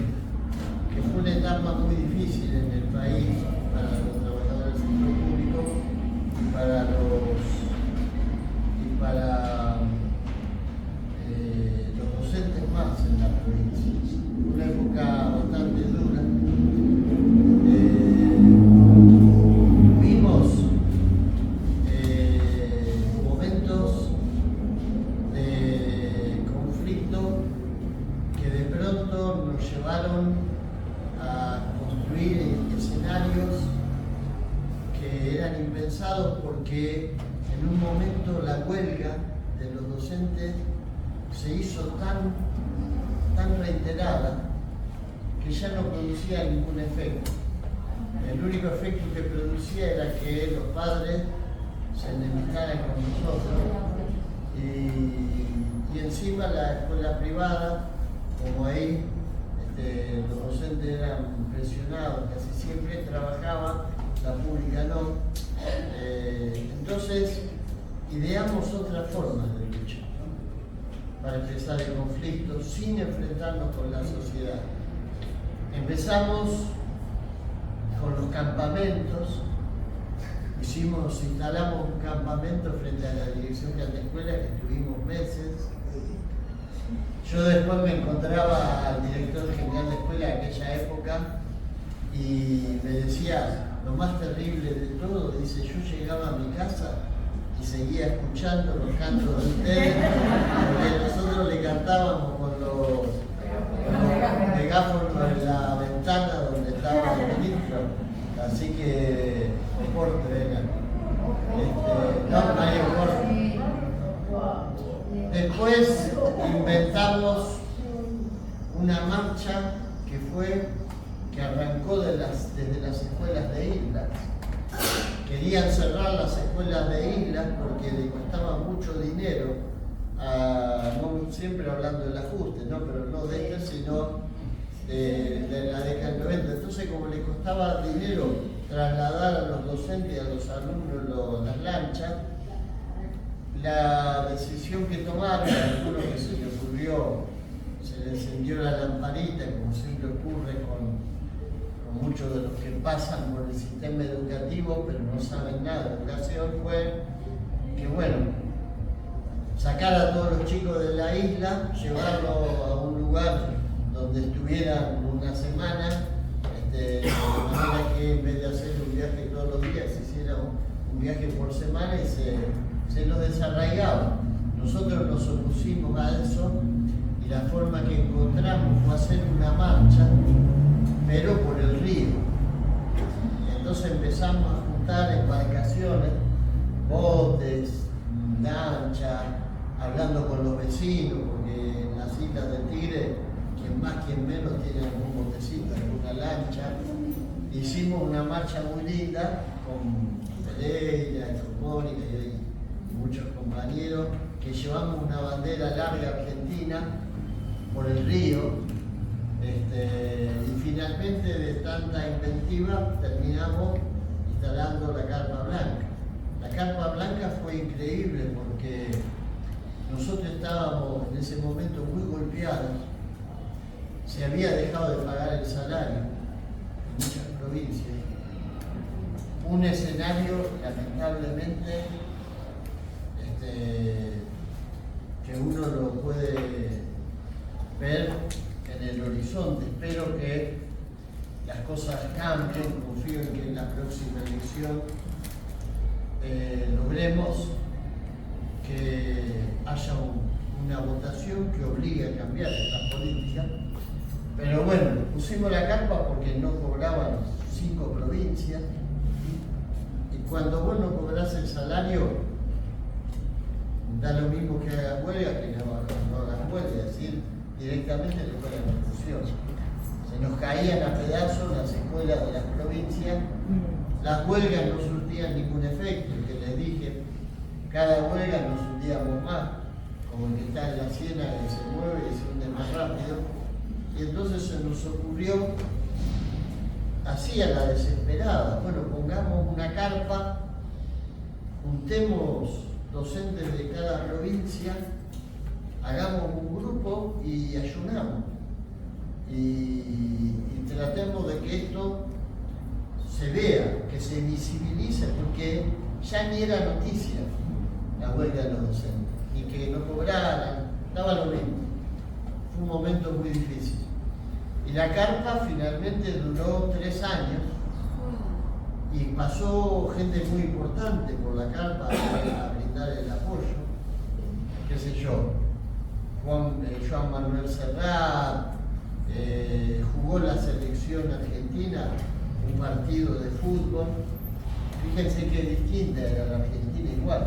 que fue una etapa muy difícil en el país para los trabajadores del sector público y para los docentes más en la provincia. Una época bastante dura. Vimos momentos de conflicto que de pronto nos llevaron a construir escenarios que eran impensados porque en un momento la huelga de los docentes se hizo tan reiterada que ya no producía ningún efecto. El único efecto que producía era que los padres se enemistaran con nosotros y encima la escuela privada, como ahí los docentes eran presionados, casi siempre trabajaba, la pública no. Entonces ideamos otras formas de lucha para empezar el conflicto sin enfrentarnos con la sociedad. Empezamos con los campamentos, instalamos un campamento frente a la dirección de la escuela que estuvimos meses. Yo después me encontraba al director general de escuela de aquella época y me decía, lo más terrible de todo, dice, yo llegaba a mi casa y seguía escuchando los cantos de ustedes, porque nosotros le cantábamos con los megáfonos en la ventana donde estaba el ministro, así que deporte era. No, Mario Corte. Después inventamos una marcha que arrancó desde las escuelas de islas. Querían cerrar las escuelas de islas porque le costaba mucho dinero, no siempre hablando del ajuste, ¿no? Pero no de este, sino de la década del 90. Entonces, como le costaba dinero trasladar a los docentes y a los alumnos las lanchas, la decisión que tomaron, a alguno que se le ocurrió, se le encendió la lamparita, como siempre ocurre con muchos de los que pasan por el sistema educativo pero no saben nada de educación, fue que, bueno, sacar a todos los chicos de la isla, llevarlos a un lugar donde estuvieran una semana, de manera que en vez de hacer un viaje todos los días, se hiciera un viaje por semana y se los desarraigaba. Nosotros nos opusimos a eso y la forma que encontramos fue hacer una marcha, pero por el río. Entonces empezamos a juntar embarcaciones, botes, lanchas, hablando con los vecinos, porque en las islas del Tigre, quien más, quien menos tiene algún botecito, alguna lancha, hicimos una marcha muy linda con Pereira, con Mónica y muchos compañeros, que llevamos una bandera larga argentina por el río. Y finalmente, de tanta inventiva, terminamos instalando la carpa blanca. La carpa blanca fue increíble porque nosotros estábamos en ese momento muy golpeados. Se había dejado de pagar el salario en muchas provincias. Un escenario, lamentablemente, que uno lo puede ver en el horizonte. Espero que las cosas cambien, confío en que en la próxima elección logremos que haya una votación que obligue a cambiar esta política. Pero bueno, pusimos la carpa porque no cobraban 5 provincias, y cuando vos no cobrás el salario, da lo mismo que hagas huelga que no hagas huelga, es decir, directamente le fue la confusión. Se nos caían a pedazos las escuelas de las provincias, las huelgas no surtían ningún efecto, y que les dije, cada huelga nos hundíamos más, como el que está en la ciénaga que se mueve y se hunde más rápido. Y entonces se nos ocurrió, así a la desesperada, bueno, pongamos una carpa, juntemos docentes de cada provincia, hagamos un grupo y ayunamos. Y tratemos de que esto se vea, que se visibilice, porque ya ni era noticia la huelga de los docentes, ni que no cobraran, daba lo mismo. Fue un momento muy difícil. Y la carpa finalmente duró 3 años y pasó gente muy importante por la carpa a brindar el apoyo. Qué sé yo, Joan Manuel Serrat, jugó la selección argentina, un partido de fútbol. Fíjense qué distinta era la Argentina igual.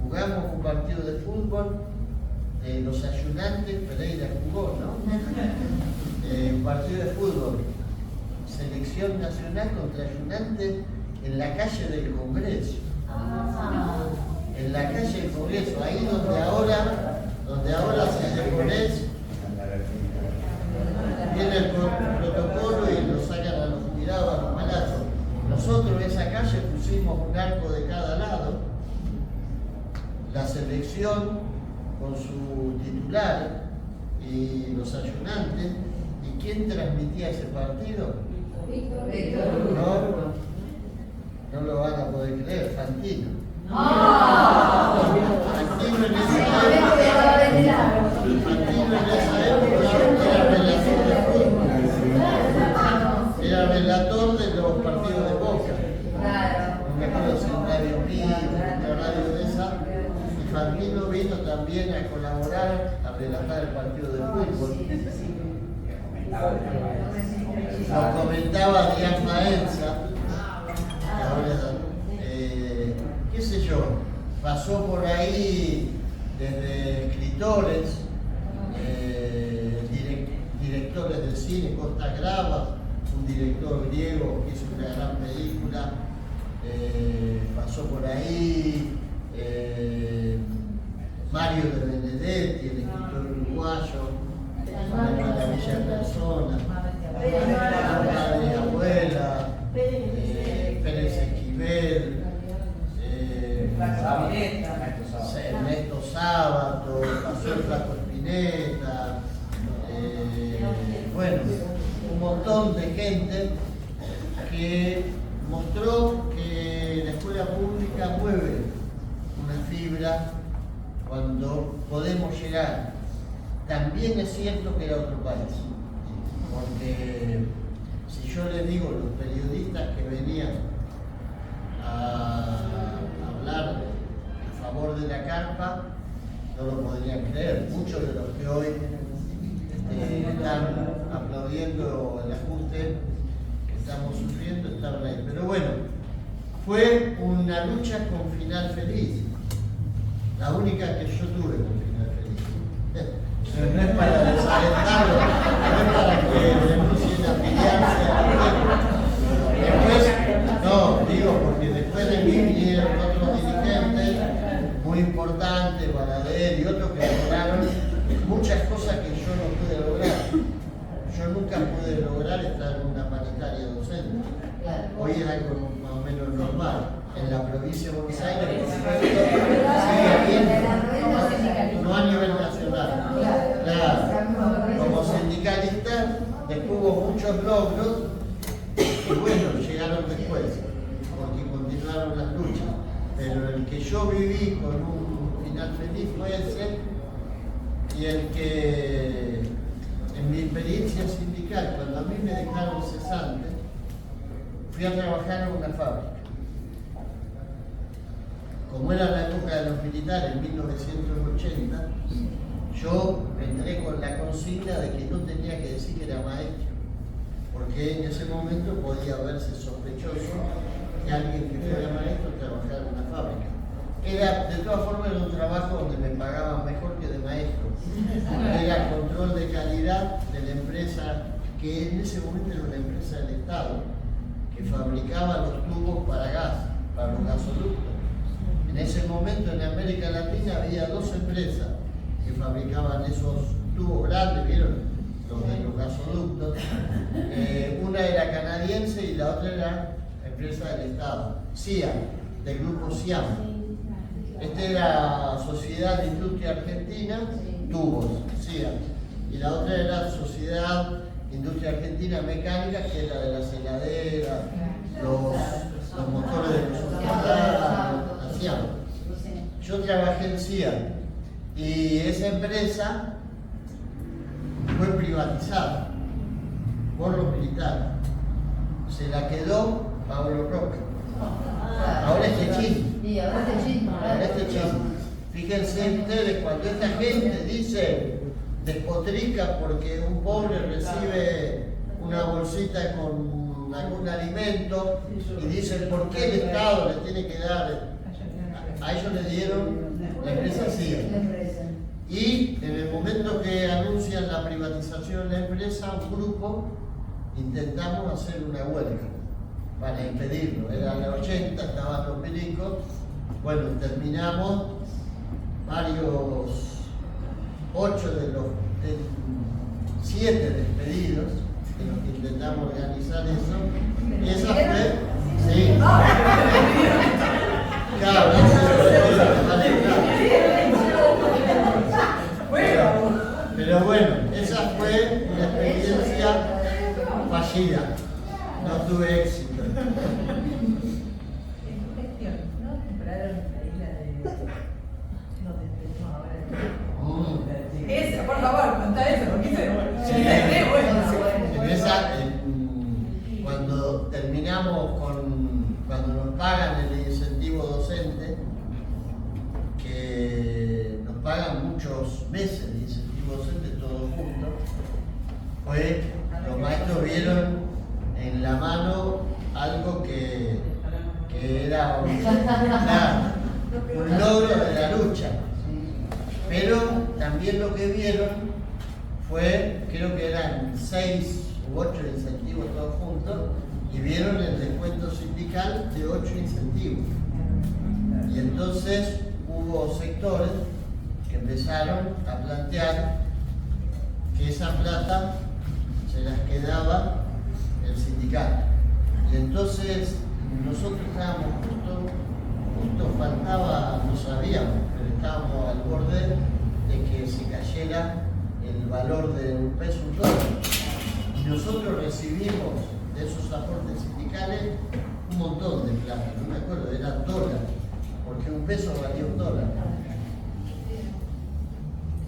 Jugamos un partido de fútbol, los ayunantes, Pereira jugó, ¿no? Un partido de fútbol, selección nacional contra ayunantes en la calle del Congreso. En la calle del Congreso, ahí donde ahora si te pones, viene el protocolo y lo sacan a los jubilados, a los malazos. Nosotros en esa calle pusimos un arco de cada lado, la selección con su titular y los ayunantes. ¿Y quién transmitía ese partido? No lo van a poder creer, Fantino. Fantino en esa época era relator de fútbol. Era relator de los partidos de Boca. No me acuerdo si en Radio Pío, una radio de esa. Y Fantino vino también a colaborar, a relatar el partido de fútbol. Lo comentaba Díaz Maenza, qué sé yo, pasó por ahí desde escritores, directores de cine, Costa Grava, un director griego que hizo una gran película, pasó por ahí Mario de Benedetti, el escritor uruguayo, una maravilla de persona, madre, abuela, Pérez Esquivel, Ernesto Sábato, pasó el Flaco Spinetta, bueno, un montón de gente que mostró que la escuela pública mueve una fibra cuando podemos llegar. También es cierto que era otro país, porque si yo les digo, los periodistas que venían a hablar a favor de la carpa, no lo podrían creer. Muchos de los que hoy están aplaudiendo el ajuste que estamos sufriendo estaban ahí. Pero bueno, fue una lucha con final feliz, la única que yo tuve con final feliz. No es para desalentarlo, no es para que denuncien afiliarse a él y otros que lograron muchas cosas que yo no pude lograr. Yo nunca pude lograr estar en una paritaria docente. Hoy es algo más o menos normal. En la provincia de Buenos Aires, por supuesto, no a nivel nacional. Claro, como sindicalista, después hubo muchos logros y bueno, llegaron después, porque continuaron las luchas. Pero el que yo viví con un final feliz fue ese, y el que en mi experiencia sindical, cuando a mí me dejaron cesante, fui a trabajar en una fábrica. Como era la época de los militares, en 1980, yo entré con la consigna de que no tenía que decir que era maestro, porque en ese momento podía verse sospechoso que alguien que fuera maestro trabajara en una fábrica. Era, de todas formas, era un trabajo donde me pagaban mejor que de maestro. Era control de calidad de la empresa, que en ese momento era una empresa del Estado, que fabricaba los tubos para gas, para los gasoductos. En ese momento en América Latina había dos empresas que fabricaban esos tubos grandes, ¿vieron? Los de los gasoductos. Una era canadiense y la otra era empresa del Estado, CIA, del grupo SIAM. Esta era Sociedad de Industria Argentina, Tubos, CIA. Y la otra era Sociedad de Industria Argentina Mecánica, que era de las heladeras, los motores de los hospitales. Yo trabajé en CIA y esa empresa fue privatizada por los militares. Se la quedó Pablo Roca. Ahora es Techín. Ahora es Techín. Fíjense ustedes, cuando esta gente dice, despotrica porque un pobre recibe una bolsita con algún alimento y dicen, ¿por qué el Estado le tiene que dar? A ellos le dieron la empresa CIA. Y en el momento que anuncian la privatización de la empresa, un grupo intentamos hacer una huelga para impedirlo. Eran los 80, estaban los milicos. Bueno, terminamos varios, 8 de los 7 despedidos de los que intentamos organizar eso. Y esa fue, sí. Claro, pero bueno, esa fue una experiencia fallida, no tuve éxito. En tu gestión, ¿no? Compraron la isla de... donde tenemos ahora. Eso, por favor, contá eso, porque En esa, cuando terminamos cuando nos pagan el incentivo docente, que nos pagan muchos meses de incentivo docente todos juntos, pues los maestros vieron en la mano algo que era un logro de la lucha. Pero también lo que vieron fue, creo que eran 6 u 8 incentivos todos juntos, y vieron el descuento sindical de 8 incentivos. Y entonces hubo sectores que empezaron a plantear que esa plata se las quedaba el sindicato. Y entonces nosotros estábamos justo faltaba, no sabíamos, pero estábamos al borde de que se cayera el valor de un peso un dólar. Y nosotros recibimos de esos aportes sindicales un montón de plata, no me acuerdo, eran dólares, porque un peso valía un dólar.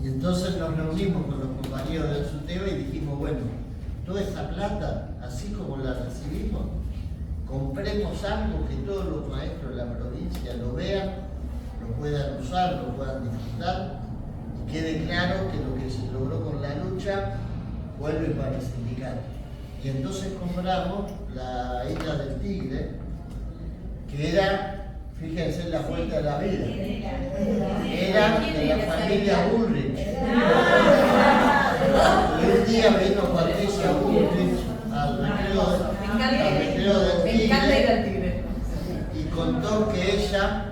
Y entonces nos reunimos con los compañeros del SUTEBA y dijimos, bueno, toda esta plata, así como la recibimos, compremos algo que todos los maestros de la provincia lo vean, lo puedan usar, lo puedan disfrutar, y quede claro que lo que se logró con la lucha vuelve para el sindicato. Y entonces compramos la Isla del Tigre, que era, fíjense, la vuelta de la vida. Era de la familia Ulrich. Y un día vino Patricia Ulrich al recreo del Tigre y contó que ella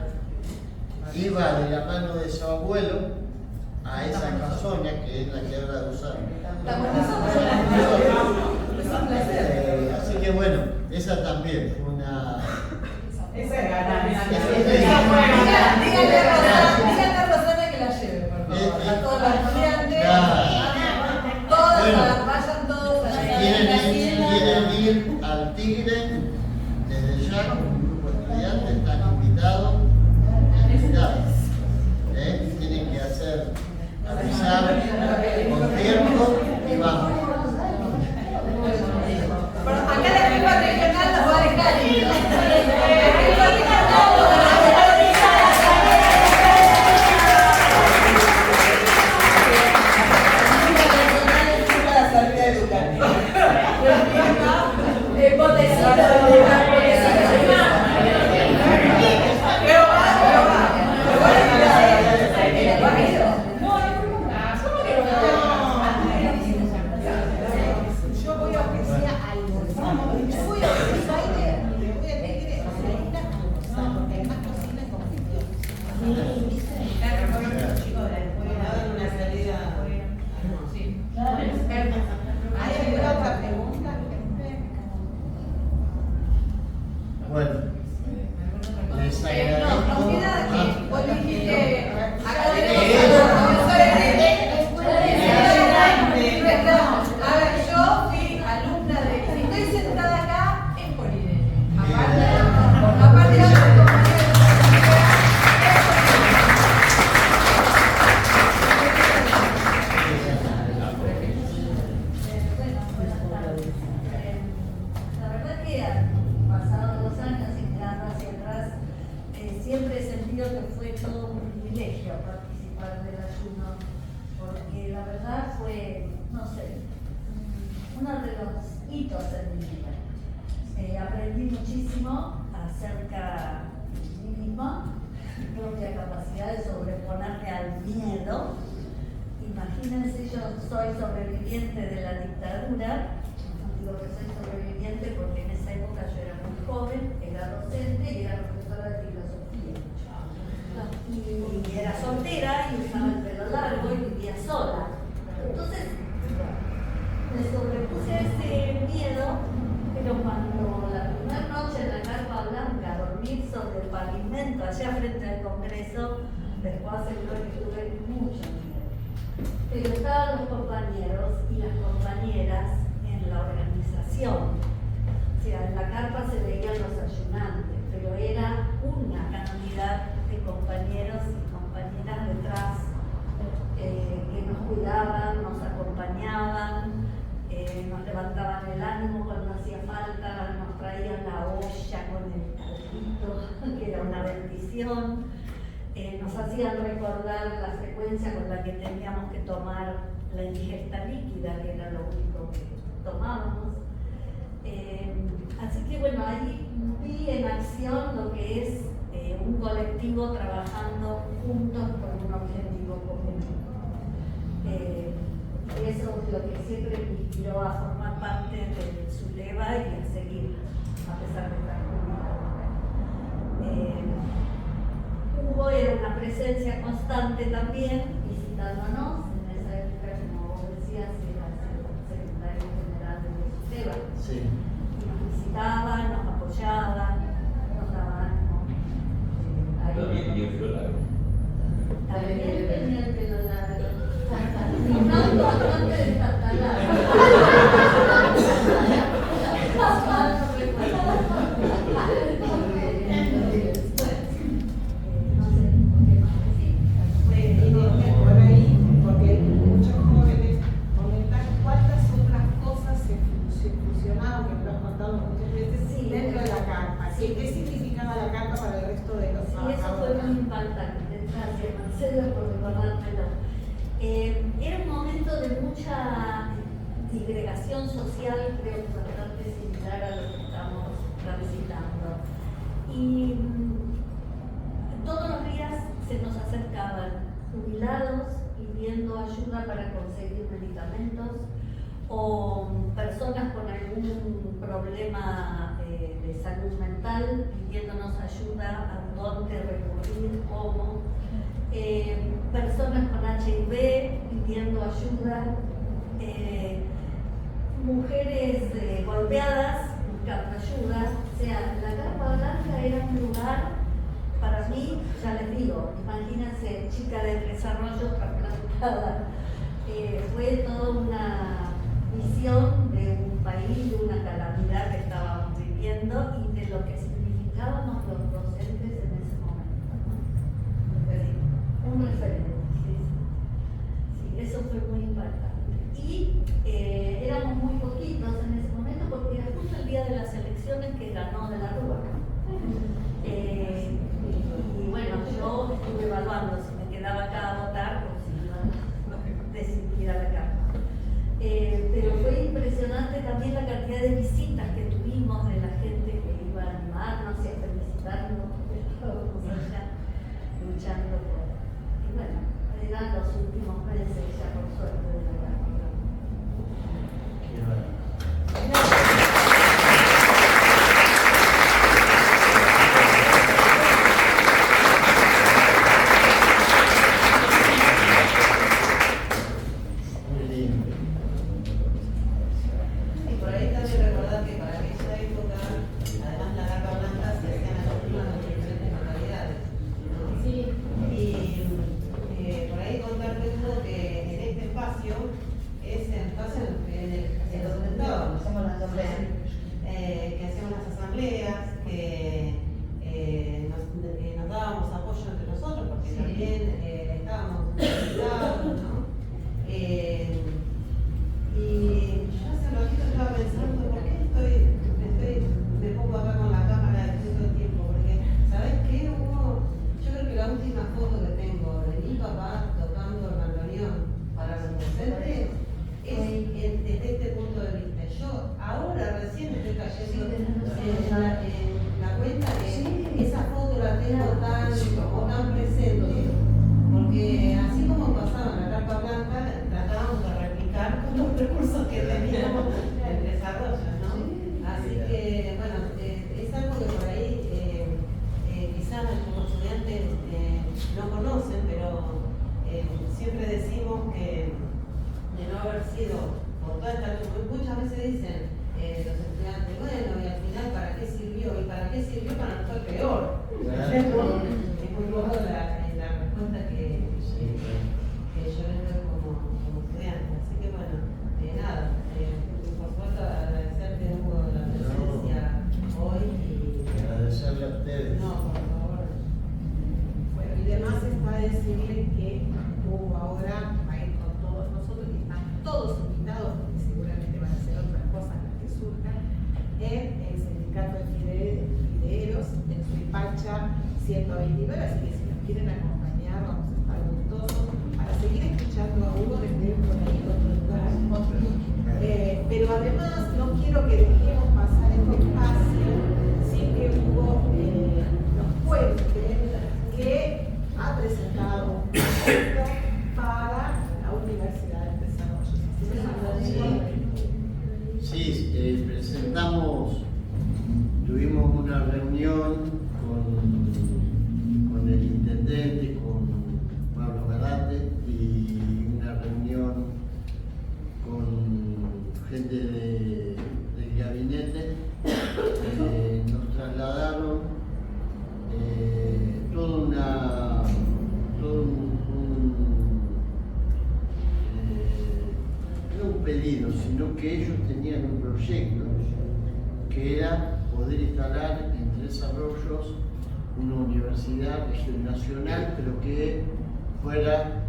iba de la mano de su abuelo a esa persona que es la que habla de usar. Estamos nosotros. Es un placer. Así que bueno, esa también fue una... Esa es ganancia. Díganle a Rosana que la lleve, por favor. A todos los estudiantes. Todos, Bueno. vayan todos a Si la quieren ir al Tigre, desde ya con un grupo de estudiantes están invitados. Tienen que avisar con tiempo y vamos. Pero acá la jefa regional nos va a dejar ir. Yo voy a ofrecer algo. Fui a Buenos Aires, le voy a pedir a Marina almorzar, porque además cocina como mi Dios. Claro, con los chicos de la escuela, dan una salida. ¿Hay alguna otra pregunta? Bueno, les No, agradezco. nos queda que vos dijiste, acá ¿Qué? tenemos a los profesores de a ver, yo fui alumna de... Si estoy sentada acá, es por Irene. Aparte de los compañeros. Buenas tardes. La verdad que pasados 2 años y mirando hacia atrás, siempre he sentido que fue todo un privilegio participar del ayuno, porque la verdad fue, no sé, uno de los hitos en mi vida. Aprendí muchísimo acerca de mí misma, mi propia capacidad de sobreponerme al miedo. Imagínense, yo soy sobreviviente de la dictadura. Digo que soy sobreviviente porque en esa época yo era muy joven, era docente y era profesora de filosofía. Y era soltera y usaba el pelo largo y vivía sola. Entonces, me sobrepuse a ese miedo, pero cuando la primera noche en la carpa blanca dormí sobre el pavimento allá frente al Congreso, les puedo asegurar que tuve mucho miedo. Pero estaban los compañeros y las compañeras en la organización. O sea, en la carpa se veían los ayunantes, pero era una cantidad de compañeros y compañeras detrás que nos cuidaban, nos acompañaban, nos levantaban el ánimo cuando hacía falta, nos traían la olla con el caldito, que era una bendición. Nos hacían recordar la frecuencia con la que teníamos que tomar la ingesta líquida, que era lo único que tomábamos. Así que bueno, ahí vi en acción lo que es un colectivo trabajando juntos por un objetivo común. Y eso es lo que siempre me inspiró a formar parte de Zuleva y a seguir, a pesar de estar juntos. Hugo era una presencia constante también, visitándonos. En esa época, como vos decías, era el secretario general de Zuleva. Sí. Y nos visitaban, nos apoyaban, nos daban ánimo. También tenía el pelo largo. También tenía el pelo largo. Y tanto bastante destartalado. Por ahí, porque muchos jóvenes comentan cuántas otras cosas se fusionaban, que me lo has contado muchas veces, Sí. dentro de la carpa. ¿Qué significaba la carpa para el resto de los Sí, eso fue muy impactante. Gracias, Marcelo, por recordármelo. Era un momento de mucha disgregación social, creo que bastante similar a lo que estamos transitando. Y todos los días se nos acercaban jubilados pidiendo ayuda para conseguir medicamentos o personas con algún problema de salud mental pidiéndonos ayuda a dónde recurrir, cómo. personas con HIV pidiendo ayuda, mujeres golpeadas buscando ayuda. O sea, la Carpa Blanca era un lugar, para mí, ya les digo, imagínense, chica de Tres Arroyos trasplantada. Fue toda una visión de un país, de una calamidad que estábamos viviendo y de lo que significábamos los docentes en ese momento. Un referente. Sí, eso fue muy impactante. Y éramos muy poquitos en ese momento porque era justo el día de las elecciones que ganó De la Rúa. Y bueno, yo estuve evaluando si me quedaba acá a votar o si iba a decidir a la Carpa. Pero fue impresionante también la cantidad de visitas que tuvimos de la gente que iba a animarnos y a felicitarnos, porque estábamos allá luchando por. Y bueno, eran los últimos meses ya por suerte de la Carpa. que hacíamos las asambleas, que nos dábamos apoyo entre nosotros, porque también estábamos necesitados, ¿no? Y yo hace un ratito estaba pensando, ¿por qué me pongo acá con la cámara todo el tiempo? Porque, ¿sabes qué? Yo creo que la última foto que tengo de mi papá tocando el bandoneón para los docentes es desde este punto de vista. Yo ahora recién estoy cayendo en la cuenta que esa foto la tengo tan presente, porque así como pasaba en la Carpa Blanca, tratábamos de replicar con los recursos que teníamos en desarrollo, ¿no? Así que, bueno, es algo que por ahí quizás los estudiantes no conocen, pero siempre decimos que de no haber sido por toda esta lucha, muchas veces dicen los estudiantes, bueno, y al final, ¿para qué sirvió? ¿Y para qué sirvió? Para no ser peor. Es muy poco la respuesta que yo les doy como estudiante. Así que bueno, nada, por supuesto agradecerte, Hugo, la presencia hoy y agradecerle a ustedes. No, por favor. Bueno, y demás está decirles que Hugo ahora va a ir con todos nosotros y están todos invitados, porque seguramente van a ser otras cosas las que surjan, en el sindicato de fideros, en Suipacha 129, así que si nos quieren acompañar vamos a estar gustosos para seguir escuchando a Hugo desde por ahí otro lugar. Pero además no quiero que dejemos pasar este espacio sin que Hugo nos cuente que ha presentado un proyecto para la Universidad de Desarrollo. Sí, tuvimos una reunión con el intendente, con Pablo Garate, y una reunión con gente del gabinete. Nos trasladaron no un pedido, sino que ellos tenían un proyecto que era poder instalar en Tres Arroyos una universidad nacional, pero que fuera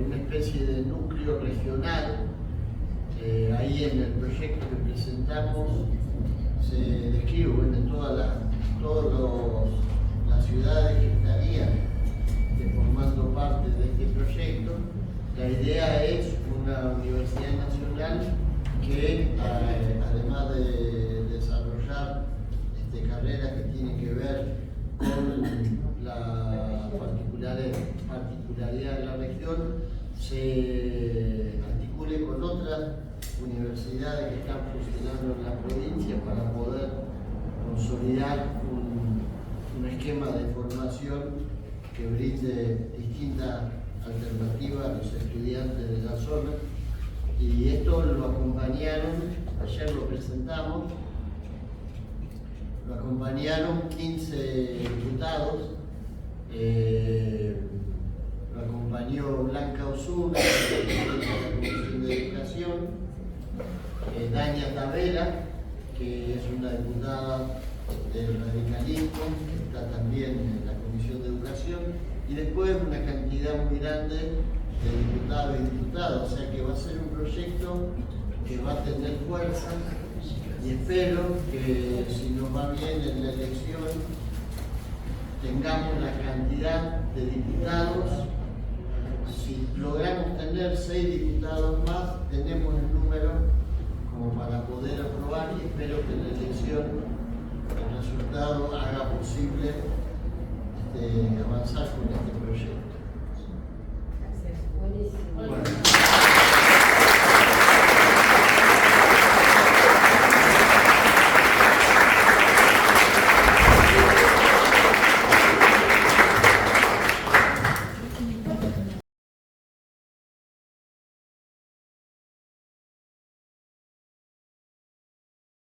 una especie de núcleo regional. Ahí en el proyecto que presentamos se describe todas las ciudades que estarían formando parte de este proyecto. La idea es una universidad nacional que, además de desarrollar carreras que tienen que ver con la particularidad de la región, se articule con otras universidades que están funcionando en la provincia para poder consolidar un esquema de formación que brinde distinta alternativa a los estudiantes de la zona. Y esto lo acompañaron, ayer lo presentamos, lo acompañaron 15 diputados, lo acompañó Blanca Osuna, presidenta de la Comisión de Educación, Dania Tavera, que es una diputada del radicalismo, que está también en la Comisión de Educación, y después una cantidad muy grande de diputados y diputadas, o sea que va a ser un proyecto que va a tener fuerza, y espero que si nos va bien en la elección tengamos la cantidad de diputados. Si logramos tener 6 diputados más, tenemos el número como para poder aprobar, y espero que en la elección el resultado haga posible avanzar con este proyecto. Gracias. Buenísimo. Bueno.